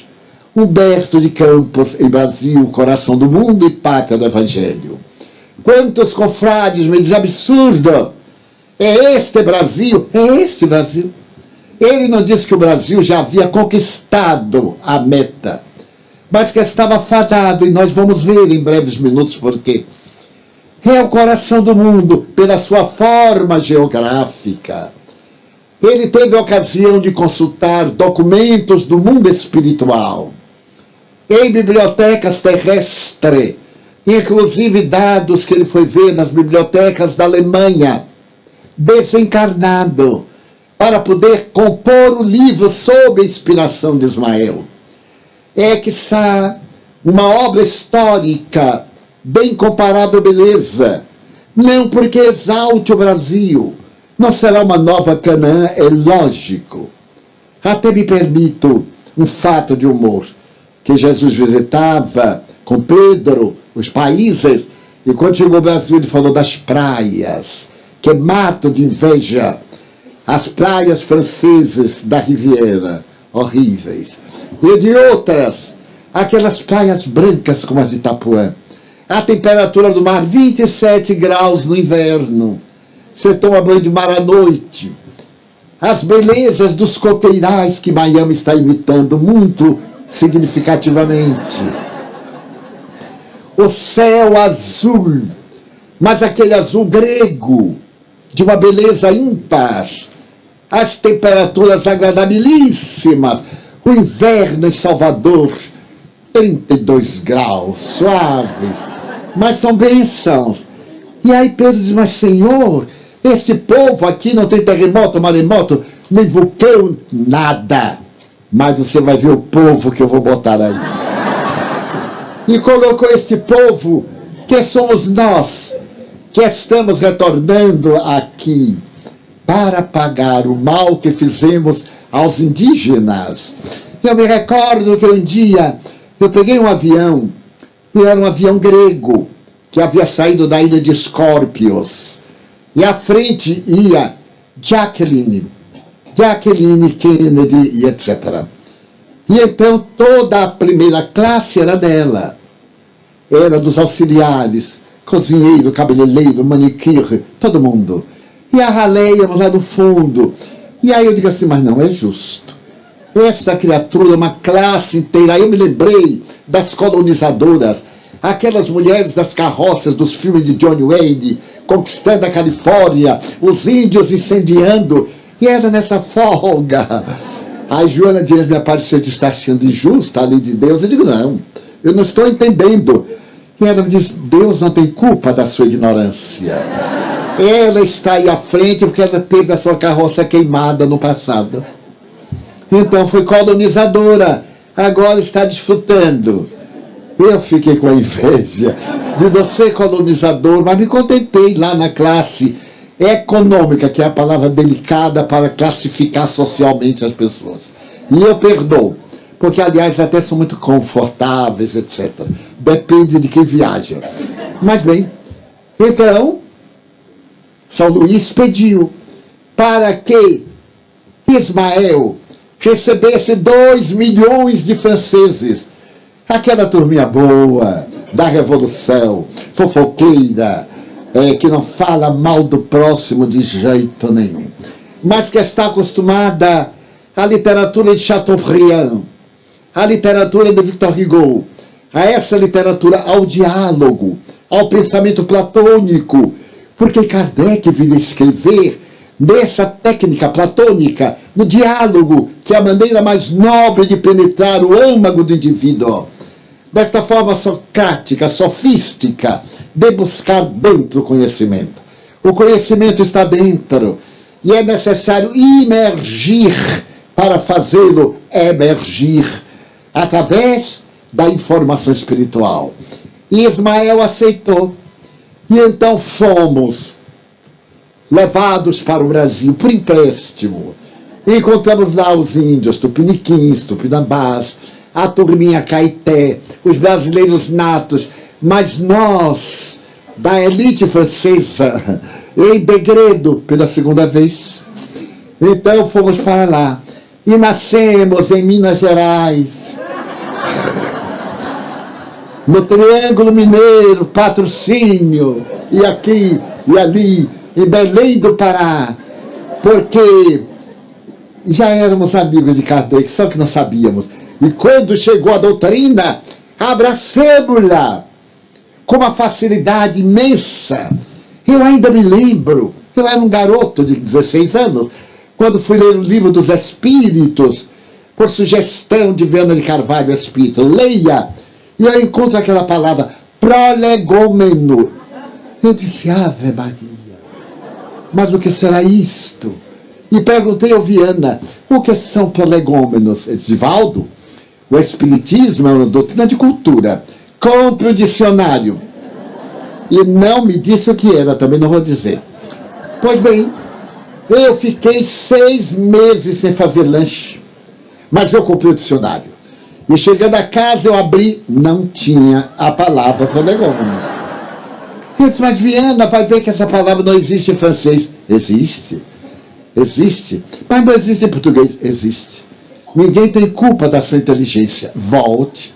Humberto de Campos em Brasil, Coração do Mundo e Pátria do Evangelho. Quantos confrades me dizem: absurdo, é este Brasil? É este Brasil. Ele não disse que o Brasil já havia conquistado a meta, mas que estava fadado, e nós vamos ver em breves minutos por quê. É o coração do mundo, pela sua forma geográfica. Ele teve a ocasião de consultar documentos do mundo espiritual, em bibliotecas terrestres, inclusive dados que ele foi ver nas bibliotecas da Alemanha, desencarnado, para poder compor o livro sob a inspiração de Ismael. É que quiçá uma obra histórica, bem comparável beleza, não porque exalte o Brasil, não será uma nova Canaã, é lógico. Até me permito um fato de humor, que Jesus visitava com Pedro os países, e quando chegou ao Brasil ele falou das praias, que matam de inveja, as praias francesas da Riviera, horríveis, e de outras, aquelas praias brancas como as de Itapuã. A temperatura do mar, 27 graus no inverno. Você toma banho de mar à noite. As belezas dos coqueirais que Miami está imitando muito significativamente. O céu azul, mas aquele azul grego, de uma beleza ímpar. As temperaturas agradabilíssimas. O inverno em Salvador, 32 graus, suaves, mas são bênçãos. E aí Pedro diz: mas Senhor, esse povo aqui não tem terremoto, maremoto, nem vulcão, nada. Mas você vai ver o povo que eu vou botar aí. E colocou esse povo, que somos nós, que estamos retornando aqui, para pagar o mal que fizemos aos indígenas. Eu me recordo que um dia eu peguei um avião, e era um avião grego, que havia saído da ilha de Escórpios. E à frente ia Jacqueline Kennedy e etc. E então toda a primeira classe era dela. Era dos auxiliares, cozinheiro, cabeleireiro, manicure, todo mundo. E a ralé íamos lá no fundo. E aí eu digo assim: mas não é justo. Essa criatura é uma classe inteira. Aí eu me lembrei das colonizadoras. aquelas mulheres das carroças dos filmes de John Wayne, conquistando a Califórnia, os índios incendiando, e era nessa folga. Aí Joana Dias me apareceu de estar achando injusta a lei de Deus. Eu digo, não, eu não estou entendendo. E ela me diz, Deus não tem culpa da sua ignorância. Ela está aí à frente porque ela teve a sua carroça queimada no passado. Então foi colonizadora, agora está desfrutando. Eu fiquei com a inveja de não ser colonizador, mas me contentei lá na classe econômica, que é a palavra delicada para classificar socialmente as pessoas. E eu perdoo, porque, aliás, até são muito confortáveis, etc. Depende de quem viaja. Mas, bem, então, São Luís pediu para que Ismael recebesse 2 milhões de franceses. Aquela turminha boa, da Revolução, fofoqueira, que não fala mal do próximo de jeito nenhum, mas que está acostumada à literatura de Chateaubriand, à literatura de Victor Hugo, a essa literatura, ao diálogo, ao pensamento platônico, porque Kardec viria escrever nessa técnica platônica, no diálogo, que é a maneira mais nobre de penetrar o âmago do indivíduo. Desta forma socrática, sofística, de buscar dentro o conhecimento. O conhecimento está dentro e é necessário imergir para fazê-lo emergir através da informação espiritual. E Ismael aceitou. E então fomos levados para o Brasil por empréstimo. E encontramos lá os índios tupiniquins, tupinambás, a turminha Caeté, os brasileiros natos, mas nós, da elite francesa, em degredo pela segunda vez. Então fomos para lá e nascemos em Minas Gerais, no Triângulo Mineiro, Patrocínio, e aqui e ali, em Belém do Pará, porque já éramos amigos de Kardec, só que não sabíamos. E quando chegou a doutrina, abracemos-la com uma facilidade imensa. Eu ainda me lembro, eu era um garoto de 16 anos, quando fui ler o livro dos Espíritos, por sugestão de Viana de Carvalho Espírito. Leia, e eu encontro aquela palavra, prolegômeno. Eu disse, Ave Maria, mas o que será isto? E perguntei ao Viana, o que são prolegômenos? Ele disse, Valdo, o Espiritismo é uma doutrina de cultura. Compre o dicionário. E não me disse o que era, também não vou dizer. Pois bem, eu fiquei 6 meses sem fazer lanche. Mas eu comprei o dicionário. E chegando a casa eu abri, não tinha a palavra prolegômeno. Eu disse, mas Viana, vai ver que essa palavra não existe em francês. Existe. Existe. Mas não existe em português. Existe. Ninguém tem culpa da sua inteligência. Volte.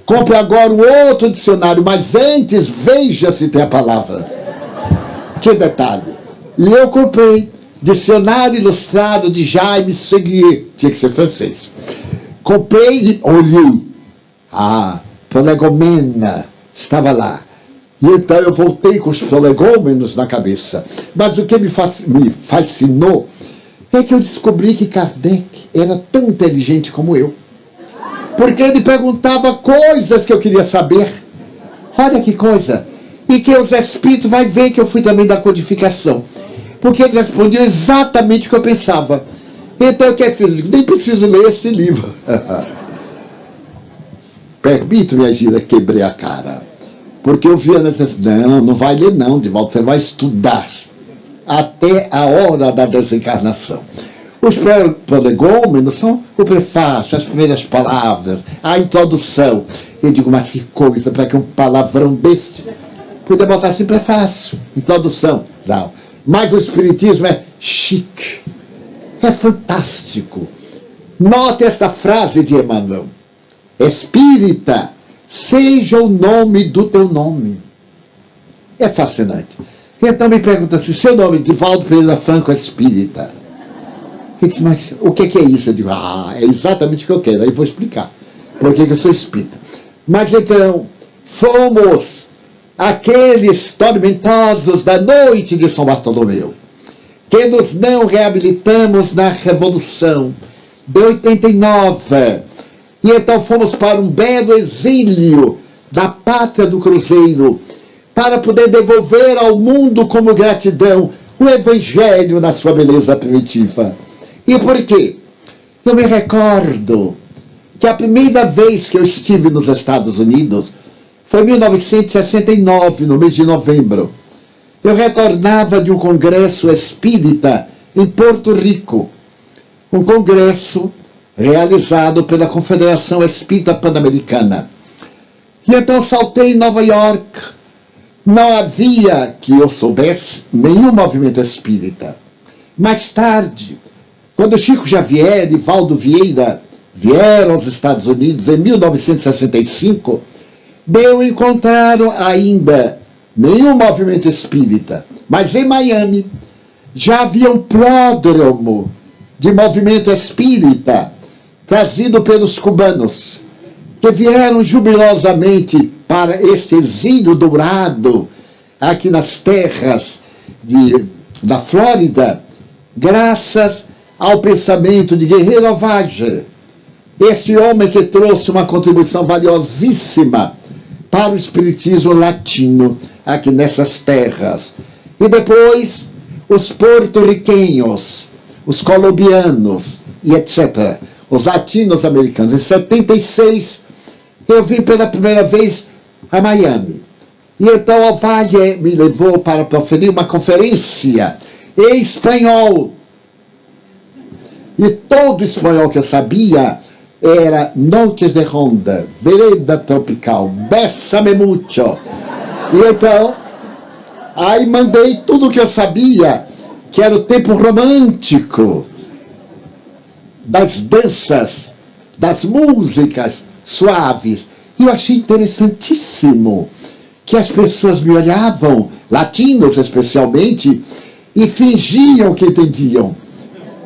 Compre agora um outro dicionário, mas antes veja se tem a palavra. Que detalhe. E eu comprei Dicionário Ilustrado de Jaime Seguier. Tinha que ser francês. Comprei e olhei. Prolegomena estava lá. E então eu voltei com os prolegômenos na cabeça. Mas o que me fascinou é que eu descobri que Kardec era tão inteligente como eu. Porque ele perguntava coisas que eu queria saber. Olha que coisa. E que os espíritos vão ver que eu fui também da codificação. Porque ele respondeu exatamente o que eu pensava. Então o que é que eu fiz? Nem preciso ler esse livro. Permito-me, Gira, quebrei a cara. Porque eu vi ela disse, não vai ler não, Divaldo, você vai estudar até a hora da desencarnação. Os prolegômenos são o prefácio, as primeiras palavras, a introdução. Eu digo, mas que coisa, para que um palavrão desse poder botar assim prefácio, introdução. Não. Mas o Espiritismo é chique, é fantástico. Note esta frase de Emmanuel: Espírita, seja o nome do teu nome. É fascinante. Então me pergunta assim, seu nome, Divaldo Pereira Franco, é espírita. Eu disse, mas o que é isso? Eu digo, é exatamente o que eu quero. Aí vou explicar por que eu sou espírita. Mas então, fomos aqueles tormentosos da noite de São Bartolomeu, que nos não reabilitamos na Revolução de 89, e então fomos para um belo exílio da pátria do Cruzeiro, para poder devolver ao mundo como gratidão o Evangelho na sua beleza primitiva. E por quê? Eu me recordo que a primeira vez que eu estive nos Estados Unidos foi em 1969, no mês de novembro. Eu retornava de um congresso espírita em Porto Rico, um congresso realizado pela Confederação Espírita Pan-Americana. E então saltei em Nova York. Não havia, que eu soubesse, nenhum movimento espírita. Mais tarde, quando Chico Xavier e Valdo Vieira vieram aos Estados Unidos em 1965, não encontraram ainda nenhum movimento espírita. Mas em Miami já havia um pródromo de movimento espírita trazido pelos cubanos, que vieram jubilosamente para esse exílio dourado aqui nas terras da Flórida, graças ao pensamento de Guerreiro Vage, este homem que trouxe uma contribuição valiosíssima para o espiritismo latino aqui nessas terras. E depois os porto-riquenhos, os colombianos e etc., os latinos-americanos. Em 76, eu vim pela primeira vez a Miami. E então o Valle me levou para proferir uma conferência em espanhol. E todo espanhol que eu sabia era Noches de Ronda, Vereda Tropical, Bésame Mucho. E então, aí mandei tudo o que eu sabia, que era o tempo romântico, das danças, das músicas suaves. E eu achei interessantíssimo que as pessoas me olhavam, latinos especialmente, e fingiam que entendiam.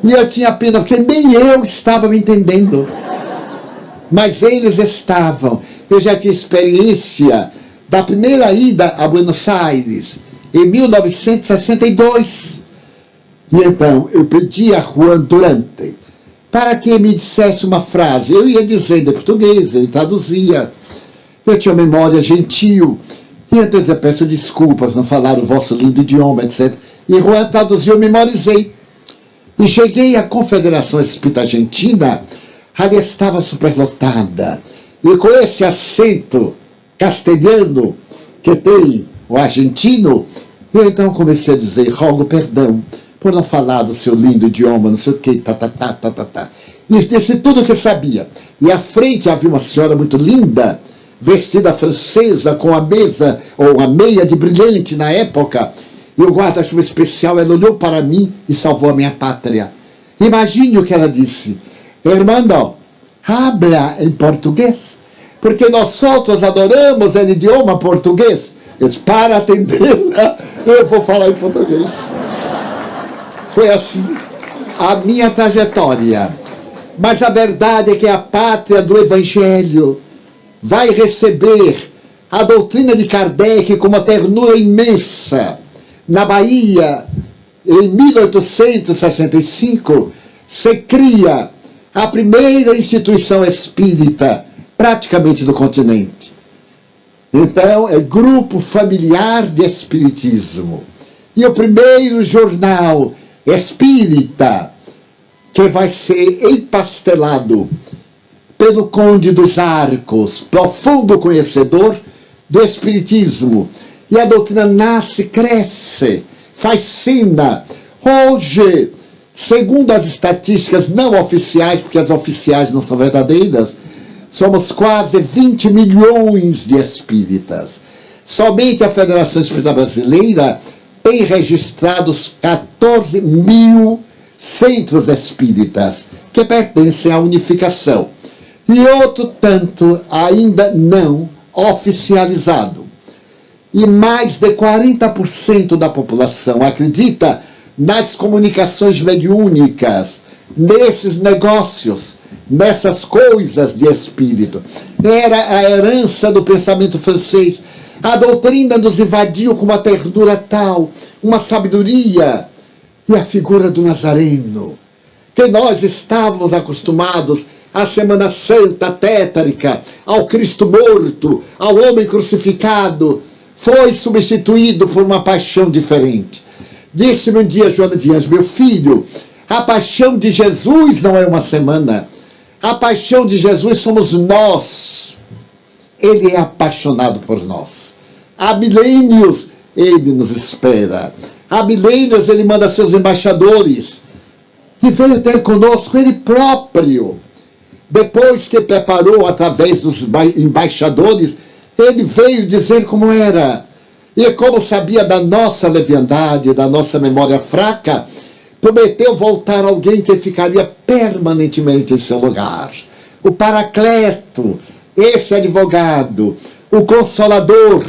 E eu tinha pena, porque nem eu estava me entendendo. Mas eles estavam. Eu já tinha experiência da primeira ida a Buenos Aires, em 1962. E então eu pedi a Juan Durante para que me dissesse uma frase. Eu ia dizendo em português, ele traduzia. Eu tinha uma memória gentil. E então eu peço desculpas, não falar o vosso lindo idioma, etc. E Juan traduziu, eu memorizei. E cheguei à Confederação Espírita Argentina, ali estava superlotada. E com esse acento castelhano que tem o argentino, eu então comecei a dizer, rogo perdão por não falar do seu lindo idioma, não sei o que, E disse tudo o que sabia. E à frente havia uma senhora muito linda, vestida francesa, com a mesa, ou a meia de brilhante na época, e o guarda-chuva especial, ela olhou para mim e salvou a minha pátria. Imagine o que ela disse. Hermano, habla em português, porque nós outros adoramos o idioma português. Eu disse, para atendê-la, eu vou falar em português. Foi assim a minha trajetória. Mas a verdade é que a pátria do Evangelho vai receber a doutrina de Kardec com uma ternura imensa. Na Bahia, em 1865, se cria a primeira instituição espírita praticamente do continente. Então, é Grupo Familiar de Espiritismo. E o primeiro jornal espírita que vai ser empastelado pelo Conde dos Arcos, profundo conhecedor do Espiritismo. E a doutrina nasce, cresce, faz cena. Hoje, segundo as estatísticas não oficiais, porque as oficiais não são verdadeiras, somos quase 20 milhões de espíritas. Somente a Federação Espírita Brasileira tem registrados 14 mil centros espíritas que pertencem à unificação. E outro tanto ainda não oficializado. E mais de 40% da população acredita nas comunicações mediúnicas, nesses negócios nessas coisas de espírito. Era a herança do pensamento francês. A doutrina nos invadiu com uma ternura tal, uma sabedoria, e a figura do Nazareno, que nós estávamos acostumados à Semana Santa tétrica, ao Cristo morto, ao homem crucificado, foi substituído por uma paixão diferente. Disse-me um dia Joana de Anjos: meu filho, a paixão de Jesus não é uma semana. A paixão de Jesus somos nós. Ele é apaixonado por nós. Há milênios ele nos espera. Há milênios ele manda seus embaixadores. E veio ter conosco ele próprio. Depois que preparou através dos embaixadores, ele veio dizer como era. E como sabia da nossa leviandade, da nossa memória fraca, prometeu voltar alguém que ficaria permanentemente em seu lugar. O Paracleto, esse advogado, o Consolador,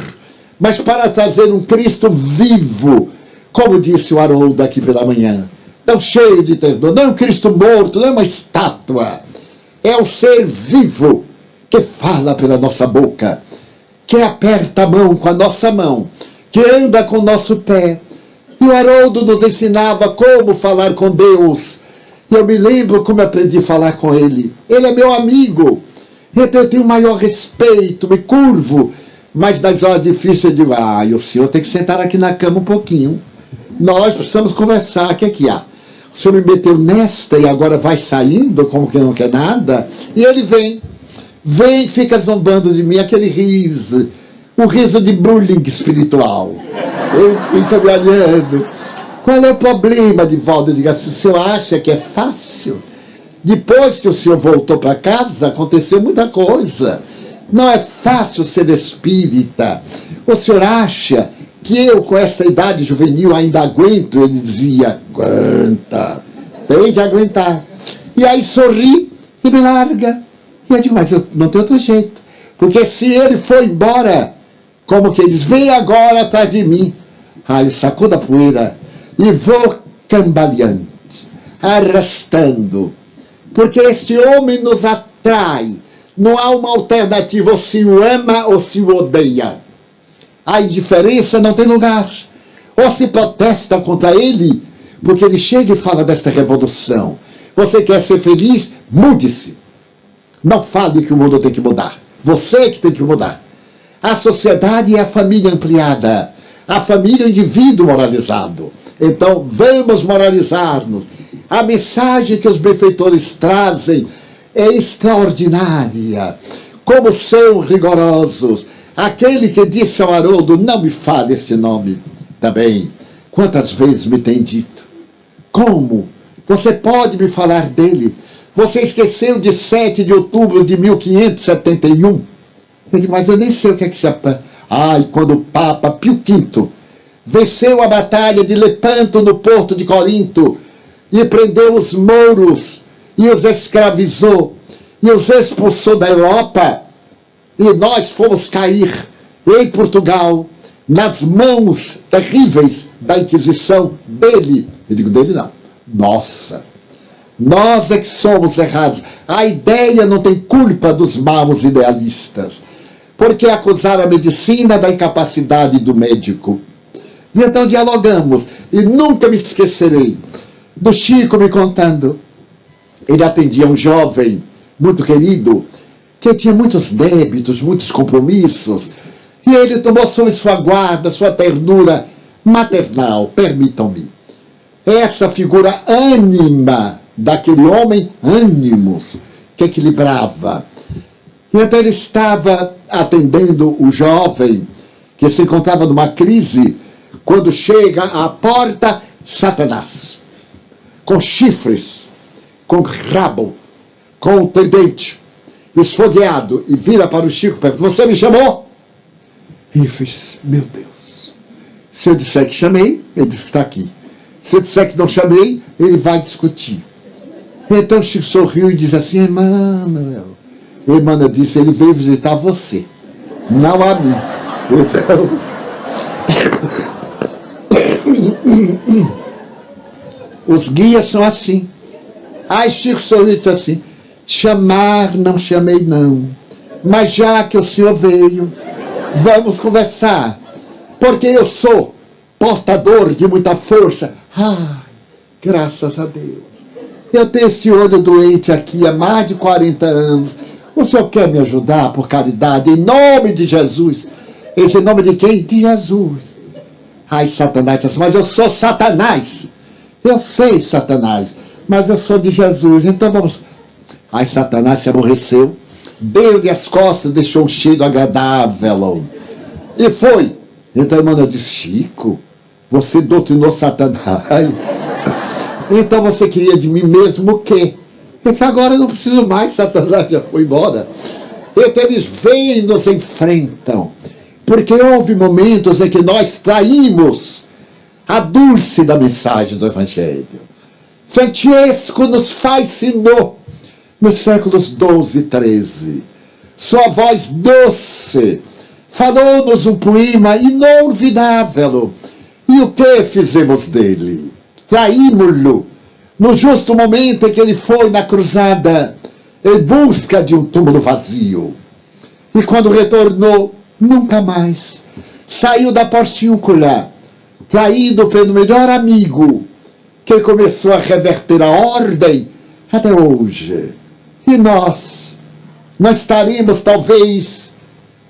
mas para trazer um Cristo vivo, como disse o Haroldo aqui pela manhã, não cheio de ternura, não é um Cristo morto, não é uma estátua, é um ser vivo que fala pela nossa boca, que aperta a mão com a nossa mão, que anda com o nosso pé. E o Haroldo nos ensinava como falar com Deus. E eu me lembro como aprendi a falar com ele. Ele é meu amigo. Então eu tenho o maior respeito, me curvo. Mas nas horas difíceis eu digo: o senhor tem que sentar aqui na cama um pouquinho. Nós precisamos conversar. O que é que há? O senhor me meteu nesta e agora vai saindo como que não quer nada? E ele vem e fica zombando de mim, aquele riso. Um riso de bullying espiritual. Ele fica me olhando. Qual é o problema, Divaldo? Eu digo assim: o senhor acha que é fácil? Depois que o senhor voltou para casa, aconteceu muita coisa. Não é fácil ser espírita. O senhor acha que eu, com essa idade juvenil, ainda aguento? Ele dizia: aguenta, tem que aguentar. E aí sorri e me larga. E eu digo: mas eu não tenho outro jeito. Porque se ele for embora, como que eles vêm agora atrás de mim, eu sacudo a poeira e vou cambaleante, arrastando, porque este homem nos atrai. Não há uma alternativa: ou se o ama ou se o odeia. A indiferença não tem lugar. Ou se protesta contra ele, porque ele chega e fala desta revolução. Você quer ser feliz? Mude-se. Não fale que o mundo tem que mudar. Você que tem que mudar. A sociedade é a família ampliada. A família é o indivíduo moralizado. Então, vamos moralizar-nos. A mensagem que os benfeitores trazem é extraordinária. Como são rigorosos. Aquele que disse ao Haroldo: não me fale esse nome. Também, quantas vezes me tem dito: como? Você pode me falar dele? Você esqueceu de 7 de outubro de 1571? Eu digo: mas eu nem sei o que é que se... quando o Papa Pio V venceu a batalha de Lepanto no porto de Corinto e prendeu os mouros e os escravizou e os expulsou da Europa, e nós fomos cair em Portugal nas mãos terríveis da Inquisição dele. Eu digo: dele não, nossa. Nós é que somos errados. A ideia não tem culpa dos maus idealistas, porque acusaram a medicina da incapacidade do médico. E então dialogamos, e nunca me esquecerei do Chico me contando. Ele atendia um jovem muito querido, que tinha muitos débitos, muitos compromissos, e ele tomou sob sua guarda, sua ternura maternal, permitam-me. Essa figura ânima daquele homem, ânimos, que equilibrava. E então ele estava atendendo o jovem, que se encontrava numa crise, quando chega à porta Satanás, com chifres, com rabo, com o tridente, esfogueado, e vira para o Chico e pergunta: você me chamou? E eu fiz: meu Deus, se eu disser que chamei, ele diz que está aqui. Se eu disser que não chamei, ele vai discutir. Então o Chico sorriu e disse assim: Emmanuel. Emmanuel disse: ele veio visitar você, não a mim. Então, os guias são assim. Aí Chico sorriu e disse assim: Chamar não chamei não, mas já que o senhor veio, vamos conversar, porque eu sou portador de muita força. Ah, graças a Deus. Eu tenho esse olho doente aqui há mais de 40 anos. O senhor quer me ajudar por caridade, em nome de Jesus? Esse nome de quem? De Jesus. Ai, Satanás, mas eu sou Satanás. Eu sei, Satanás, mas eu sou de Jesus, então vamos. Ai, Satanás se aborreceu, deu-lhe as costas, deixou um cheiro agradável. E foi. Então, irmão, eu disse, Chico, você doutrinou Satanás. Então você queria de mim mesmo o quê? Eu disse, agora eu não preciso mais, Satanás já foi embora. Então eles vêm e nos enfrentam. Porque houve momentos em que nós traímos a dulce da mensagem do Evangelho. Francesco nos fascinou nos séculos 12 e 13. Sua voz doce falou-nos um poema inolvidável. E o que fizemos dele? Traímos-lo no justo momento em que ele foi na cruzada em busca de um túmulo vazio. E quando retornou, nunca mais saiu da porciúncula, traído pelo melhor amigo, que começou a reverter a ordem até hoje. E nós estaremos talvez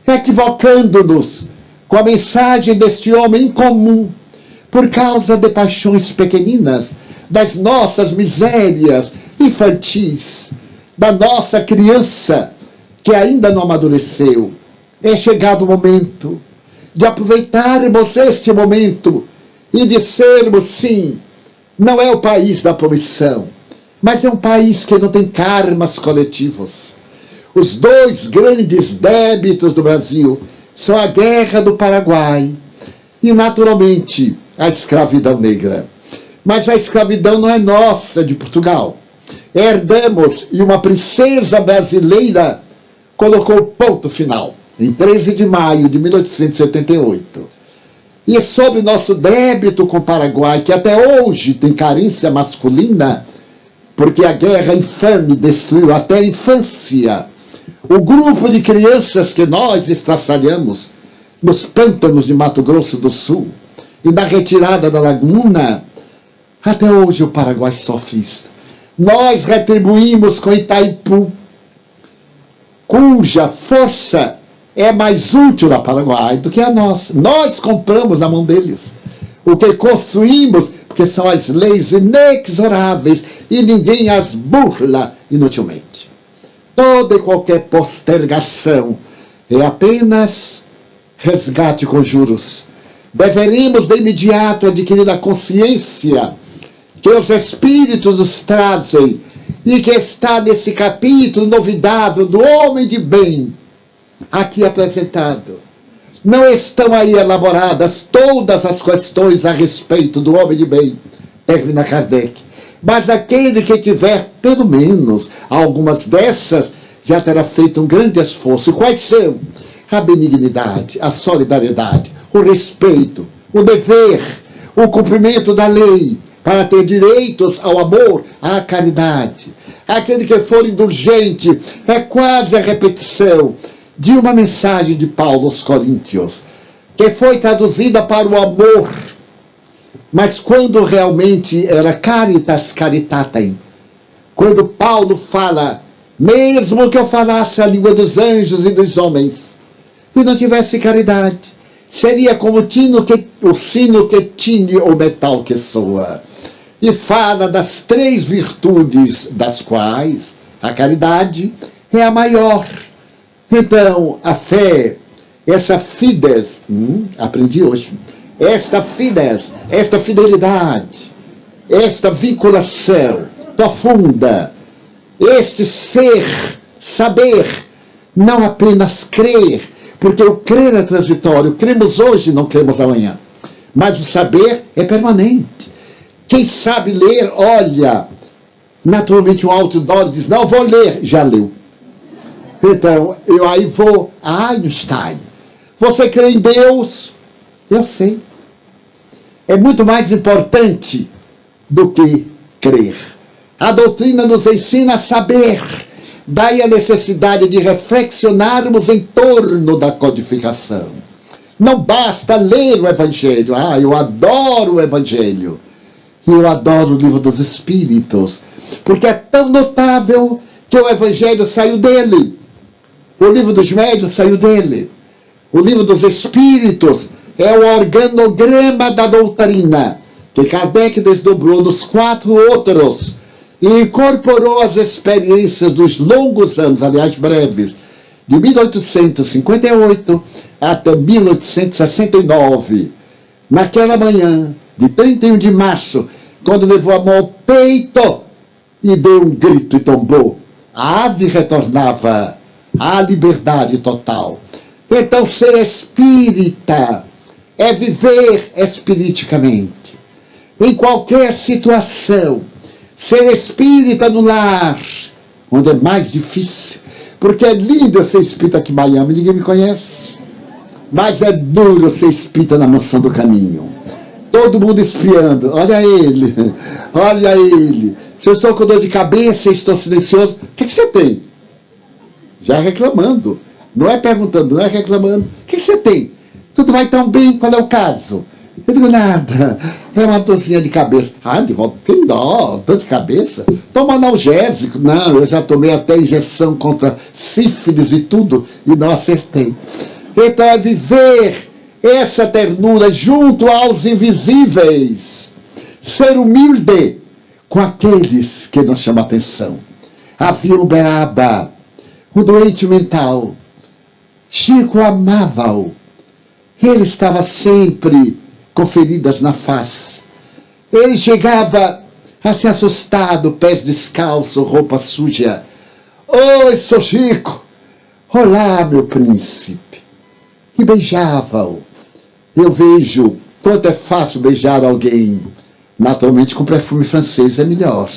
equivocando-nos com a mensagem deste homem incomum, por causa de paixões pequeninas, das nossas misérias infantis, da nossa criança que ainda não amadureceu. É chegado o momento de aproveitarmos este momento e dissermos sim, não é o país da promissão, mas é um país que não tem karmas coletivos. Os dois grandes débitos do Brasil são a Guerra do Paraguai e, naturalmente, a escravidão negra. Mas a escravidão não é nossa, de Portugal. Herdamos e uma princesa brasileira colocou ponto final, em 13 de maio de 1888. E sobre nosso débito com o Paraguai, que até hoje tem carência masculina, porque a guerra infame destruiu até a infância, o grupo de crianças que nós estraçalhamos nos pântanos de Mato Grosso do Sul e na retirada da laguna, até hoje o Paraguai sofre isso. Nós retribuímos com Itaipu, cuja força é mais útil ao Paraguai do que a nossa. Nós compramos na mão deles o que construímos, porque são as leis inexoráveis e ninguém as burla inutilmente. Toda e qualquer postergação é apenas resgate com juros. Deveríamos de imediato adquirir a consciência que os Espíritos nos trazem e que está nesse capítulo novidável do homem de bem, aqui apresentado. Não estão aí elaboradas todas as questões a respeito do homem de bem, termina Kardec, mas aquele que tiver pelo menos algumas dessas já terá feito um grande esforço. E quais são? A benignidade, a solidariedade, o respeito, o dever, o cumprimento da lei, para ter direitos ao amor, à caridade. Aquele que for indulgente é quase a repetição de uma mensagem de Paulo aos Coríntios, que foi traduzida para o amor, mas quando realmente era caritas caritatem, quando Paulo fala, mesmo que eu falasse a língua dos anjos e dos homens, e não tivesse caridade, seria como o sino que tine o metal que soa. E fala das 3 virtudes, das quais a caridade é a maior. Então, a fé, essa fides, aprendi hoje, esta fides, esta fidelidade, esta vinculação profunda, este ser, saber, não apenas crer, porque o crer é transitório, cremos hoje, não cremos amanhã, mas o saber é permanente. Quem sabe ler, olha, naturalmente um outdoor diz, não, vou ler, já leu. Então, eu aí vou a Einstein. Você crê em Deus? Eu sei. É muito mais importante do que crer. A doutrina nos ensina a saber, Daí a necessidade de reflexionarmos em torno da codificação. Não basta ler o Evangelho. Ah, eu adoro o Evangelho. E eu adoro o Livro dos Espíritos. Porque é tão notável que o Evangelho saiu dele. O Livro dos Médiuns saiu dele. O Livro dos Espíritos é o organograma da doutrina, que Kardec desdobrou nos 4 outros e incorporou as experiências dos longos anos, aliás breves, de 1858 até 1869. Naquela manhã de 31 de março, quando levou a mão ao peito e deu um grito e tombou, a ave retornava à liberdade total. Então, ser espírita é viver espiriticamente. Em qualquer situação, ser espírita no lar, onde é mais difícil, porque é lindo ser espírita aqui em Miami, ninguém me conhece, mas é duro ser espírita na Mansão do Caminho. Todo mundo espiando, olha ele, olha ele. Se eu estou com dor de cabeça e estou silencioso, o que você tem? Já reclamando. Não é perguntando, não é reclamando. O que você tem? Tudo vai tão bem, qual é o caso? Eu digo, nada, é uma dorzinha de cabeça. Ah, de volta, tem dó, dor de cabeça? Toma analgésico. Não, eu já tomei até injeção contra sífilis e tudo, e não acertei. Então é viver essa ternura junto aos invisíveis. Ser humilde com aqueles que nos chamam a atenção. Havia um Uberaba, um doente mental. Chico amava-o. Ele estava sempre com feridas na face. Ele chegava assim assustado, pés descalços, roupa suja. Oi, sou Chico. Olá, meu príncipe. E beijava-o. Eu vejo quanto é fácil beijar alguém. Naturalmente com perfume francês é melhor.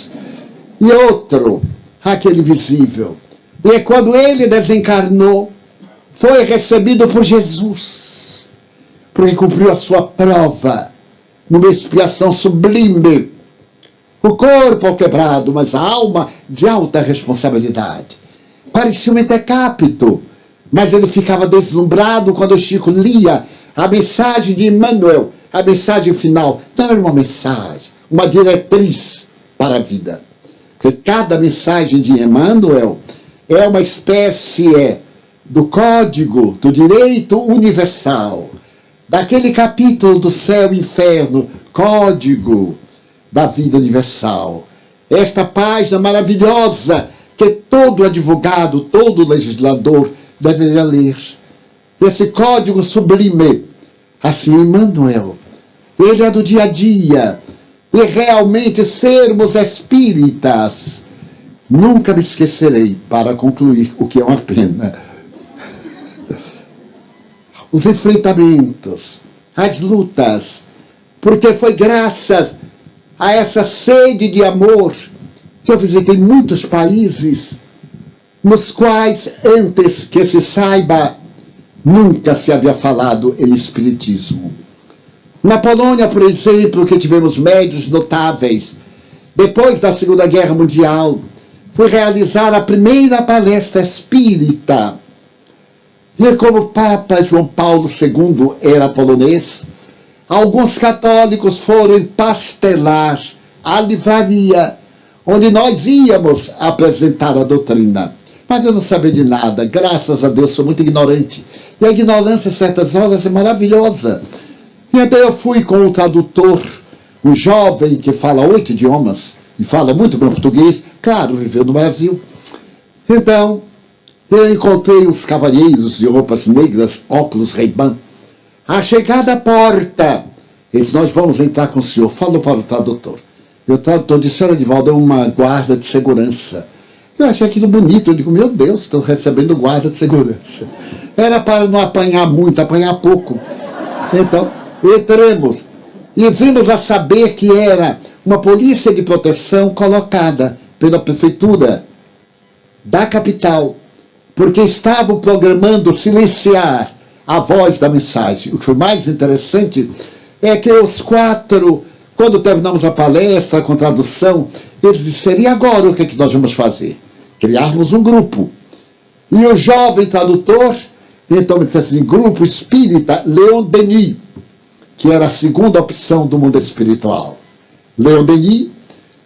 E outro, aquele visível. E quando ele desencarnou, foi recebido por Jesus, porque cumpriu a sua prova numa expiação sublime. O corpo quebrado, mas a alma de alta responsabilidade. Parecia um mentecapto, mas ele ficava deslumbrado quando o Chico lia a mensagem de Emmanuel, a mensagem final. Não era uma mensagem, uma diretriz para a vida. Porque cada mensagem de Emmanuel é uma espécie do código do direito universal, daquele capítulo do céu e inferno, código da vida universal. Esta página maravilhosa que todo advogado, todo legislador deveria ler. Esse código sublime, assim Emmanuel, ele é do dia a dia, e realmente sermos espíritas. Nunca me esquecerei, para concluir, o que é uma pena, os enfrentamentos, as lutas, porque foi graças a essa sede de amor que eu visitei muitos países nos quais, antes que se saiba, nunca se havia falado em espiritismo. Na Polônia, por exemplo, que tivemos médiuns notáveis, depois da Segunda Guerra Mundial, fui realizar a primeira palestra espírita. E como o Papa João Paulo II era polonês, alguns católicos foram empastelar a livraria onde nós íamos apresentar a doutrina. Mas eu não sabia de nada, graças a Deus, sou muito ignorante. E a ignorância, certas horas, é maravilhosa. E então eu fui com o tradutor, um jovem que fala 8 idiomas, e fala muito bem português, claro, viveu no Brasil. Então, eu encontrei os cavalheiros de roupas negras, óculos Ray-Ban. A chegada à porta, eles, nós vamos entrar com o senhor, falou para o tradutor. E o tradutor disse, olha, Edivaldo, é uma guarda de segurança. Eu achei aquilo bonito, eu digo, meu Deus, estou recebendo guarda de segurança. Era para não apanhar muito, apanhar pouco. Então, entramos e vimos a saber que era uma polícia de proteção colocada pela prefeitura da capital, porque estavam programando silenciar a voz da mensagem. O que foi mais interessante é que os 4, quando terminamos a palestra com tradução, eles disseram, e agora o que é que nós vamos fazer? criarmos um grupo. E o jovem tradutor, então me disse assim, Grupo Espírita Leon Denis, que era a segunda opção do mundo espiritual. Leon Denis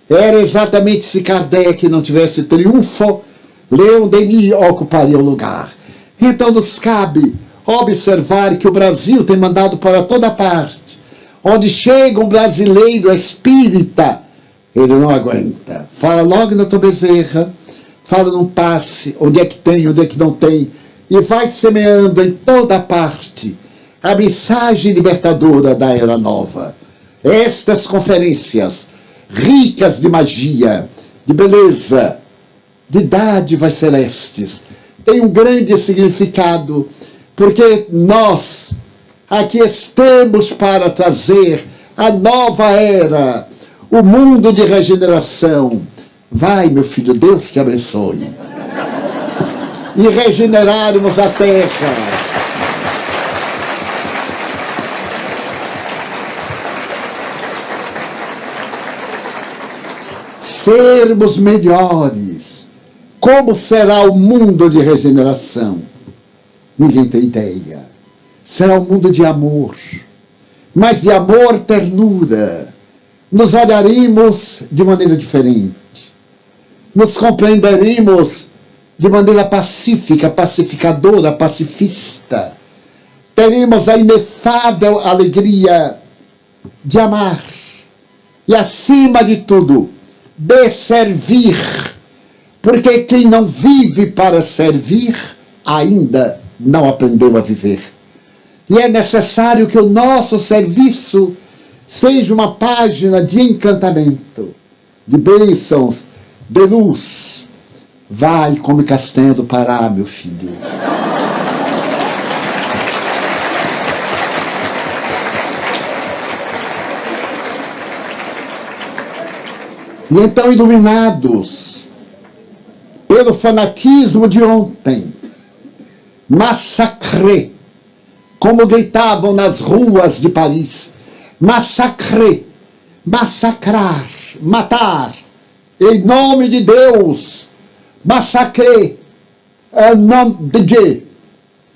era exatamente, se Kardec não tivesse triunfo, Leon Denis ocuparia o lugar. Então nos cabe observar que o Brasil tem mandado para toda parte. Onde chega um brasileiro espírita, ele não aguenta. Fala logo na tua Bezerra, fala num passe, onde é que tem, onde é que não tem, e vai semeando em toda parte a mensagem libertadora da Era Nova. Estas conferências ricas de magia, de beleza, de dádivas celestes, têm um grande significado, porque nós aqui estamos para trazer a nova era, o mundo de regeneração. Vai, meu filho, Deus te abençoe. E regenerarmos a terra. Sermos melhores. Como será o mundo de regeneração? Ninguém tem ideia. Será um mundo de amor, mas de amor, ternura. Nos olharemos de maneira diferente. Nos compreenderemos de maneira pacífica, pacificadora, pacifista. Teremos a inefável alegria de amar. E, acima de tudo, de servir. Porque quem não vive para servir, ainda não aprendeu a viver. E é necessário que o nosso serviço seja uma página de encantamento, de bênçãos, de luz. Vai como castanha do Pará, meu filho. E então, iluminados pelo fanatismo de ontem, massacré, como gritavam nas ruas de Paris, massacré, massacrar, matar, em nome de Deus, massacré, em nome de Deus.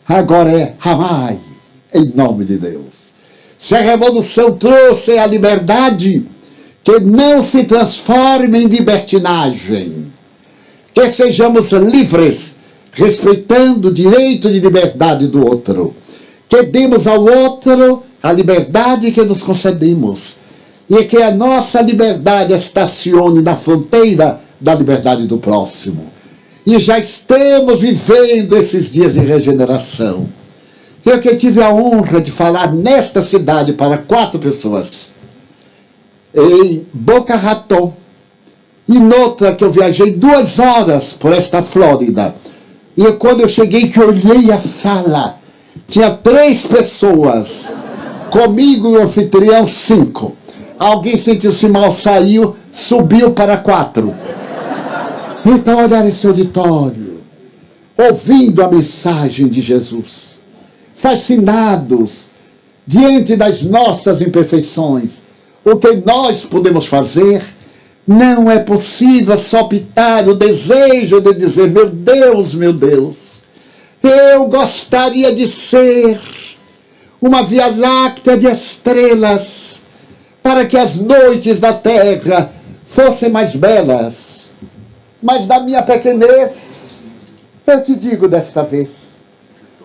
Agora é Hamai, em nome de Deus. Se a revolução trouxe a liberdade, que não se transforme em libertinagem, que sejamos livres, respeitando o direito de liberdade do outro, que demos ao outro a liberdade que nos concedemos, e que a nossa liberdade estacione na fronteira da liberdade do próximo. E já estamos vivendo esses dias de regeneração. Eu que tive a honra de falar nesta cidade para 4 pessoas, em Boca Raton, e noutra que eu viajei 2 horas por esta Flórida. E quando eu cheguei, que eu olhei a sala, tinha 3 pessoas, comigo e o anfitrião 5. Alguém sentiu-se mal, saiu, subiu para 4. Então, olhar esse auditório, ouvindo a mensagem de Jesus, fascinados diante das nossas imperfeições. O que nós podemos fazer? Não é possível só pitar o desejo de dizer, meu Deus, eu gostaria de ser uma Via Láctea de estrelas, para que as noites da terra fossem mais belas. Mas na minha pequenez, eu te digo desta vez,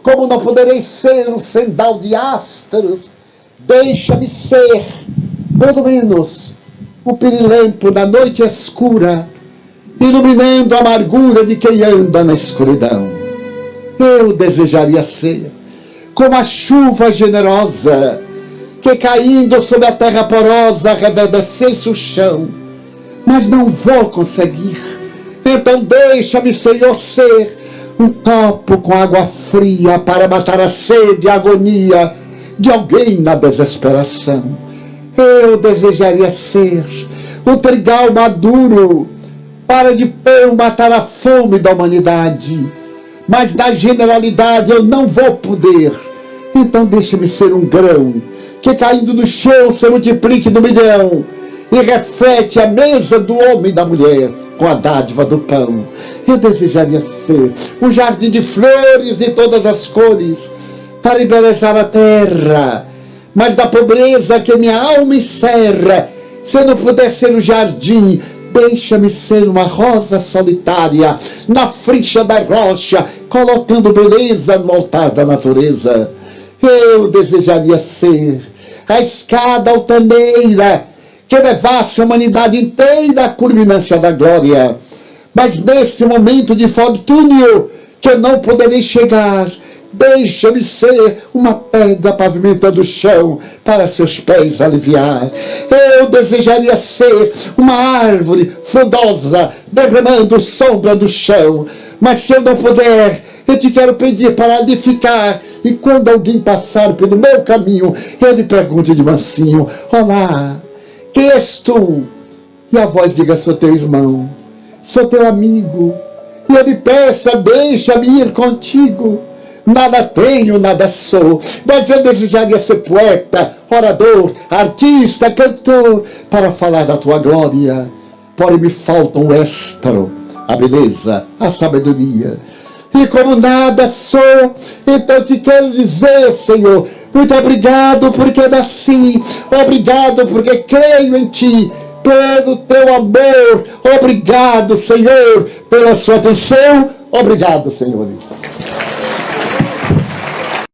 como não poderei ser um sendal de astros, deixa-me ser, pelo menos, o pirilampo da noite escura, iluminando a amargura de quem anda na escuridão. Eu desejaria ser como a chuva generosa, que caindo sobre a terra porosa reverdecesse o chão, mas não vou conseguir. Então deixa-me, Senhor, ser um copo com água fria para matar a sede e a agonia de alguém na desesperação. Eu desejaria ser o trigal maduro para de pão matar a fome da humanidade, mas da generalidade eu não vou poder. Então deixa-me ser um grão que caindo no chão se multiplique no milhão e reflete a mesa do homem e da mulher. com a dádiva do pão. Eu desejaria ser um jardim de flores de todas as cores, para embelezar a terra, mas da pobreza que minha alma encerra, se eu não puder ser um jardim, deixa-me ser uma rosa solitária, na frincha da rocha, colocando beleza no altar da natureza. Eu desejaria ser a escada altaneira que levasse a humanidade inteira à culminância da glória. Mas nesse momento de infortúnio que eu não poderei chegar, deixa-me ser uma pedra pavimentando o chão para seus pés aliviar. Eu desejaria ser uma árvore frondosa derramando sombra do chão. Mas se eu não puder, eu te quero pedir para ali ficar. E quando alguém passar pelo meu caminho, eu lhe pergunte de mansinho: olá, quem és tu? E a voz diga: sou teu irmão, sou teu amigo. E eu lhe peça: deixa-me ir contigo. Nada tenho, nada sou, mas eu desejaria ser poeta, orador, artista, cantor, para falar da tua glória. Porém me faltam o extra, a beleza, a sabedoria. E como nada sou, então te quero dizer, Senhor, muito obrigado porque nasci, obrigado porque creio em ti, pelo teu amor, obrigado, Senhor, pela sua atenção, obrigado, Senhor.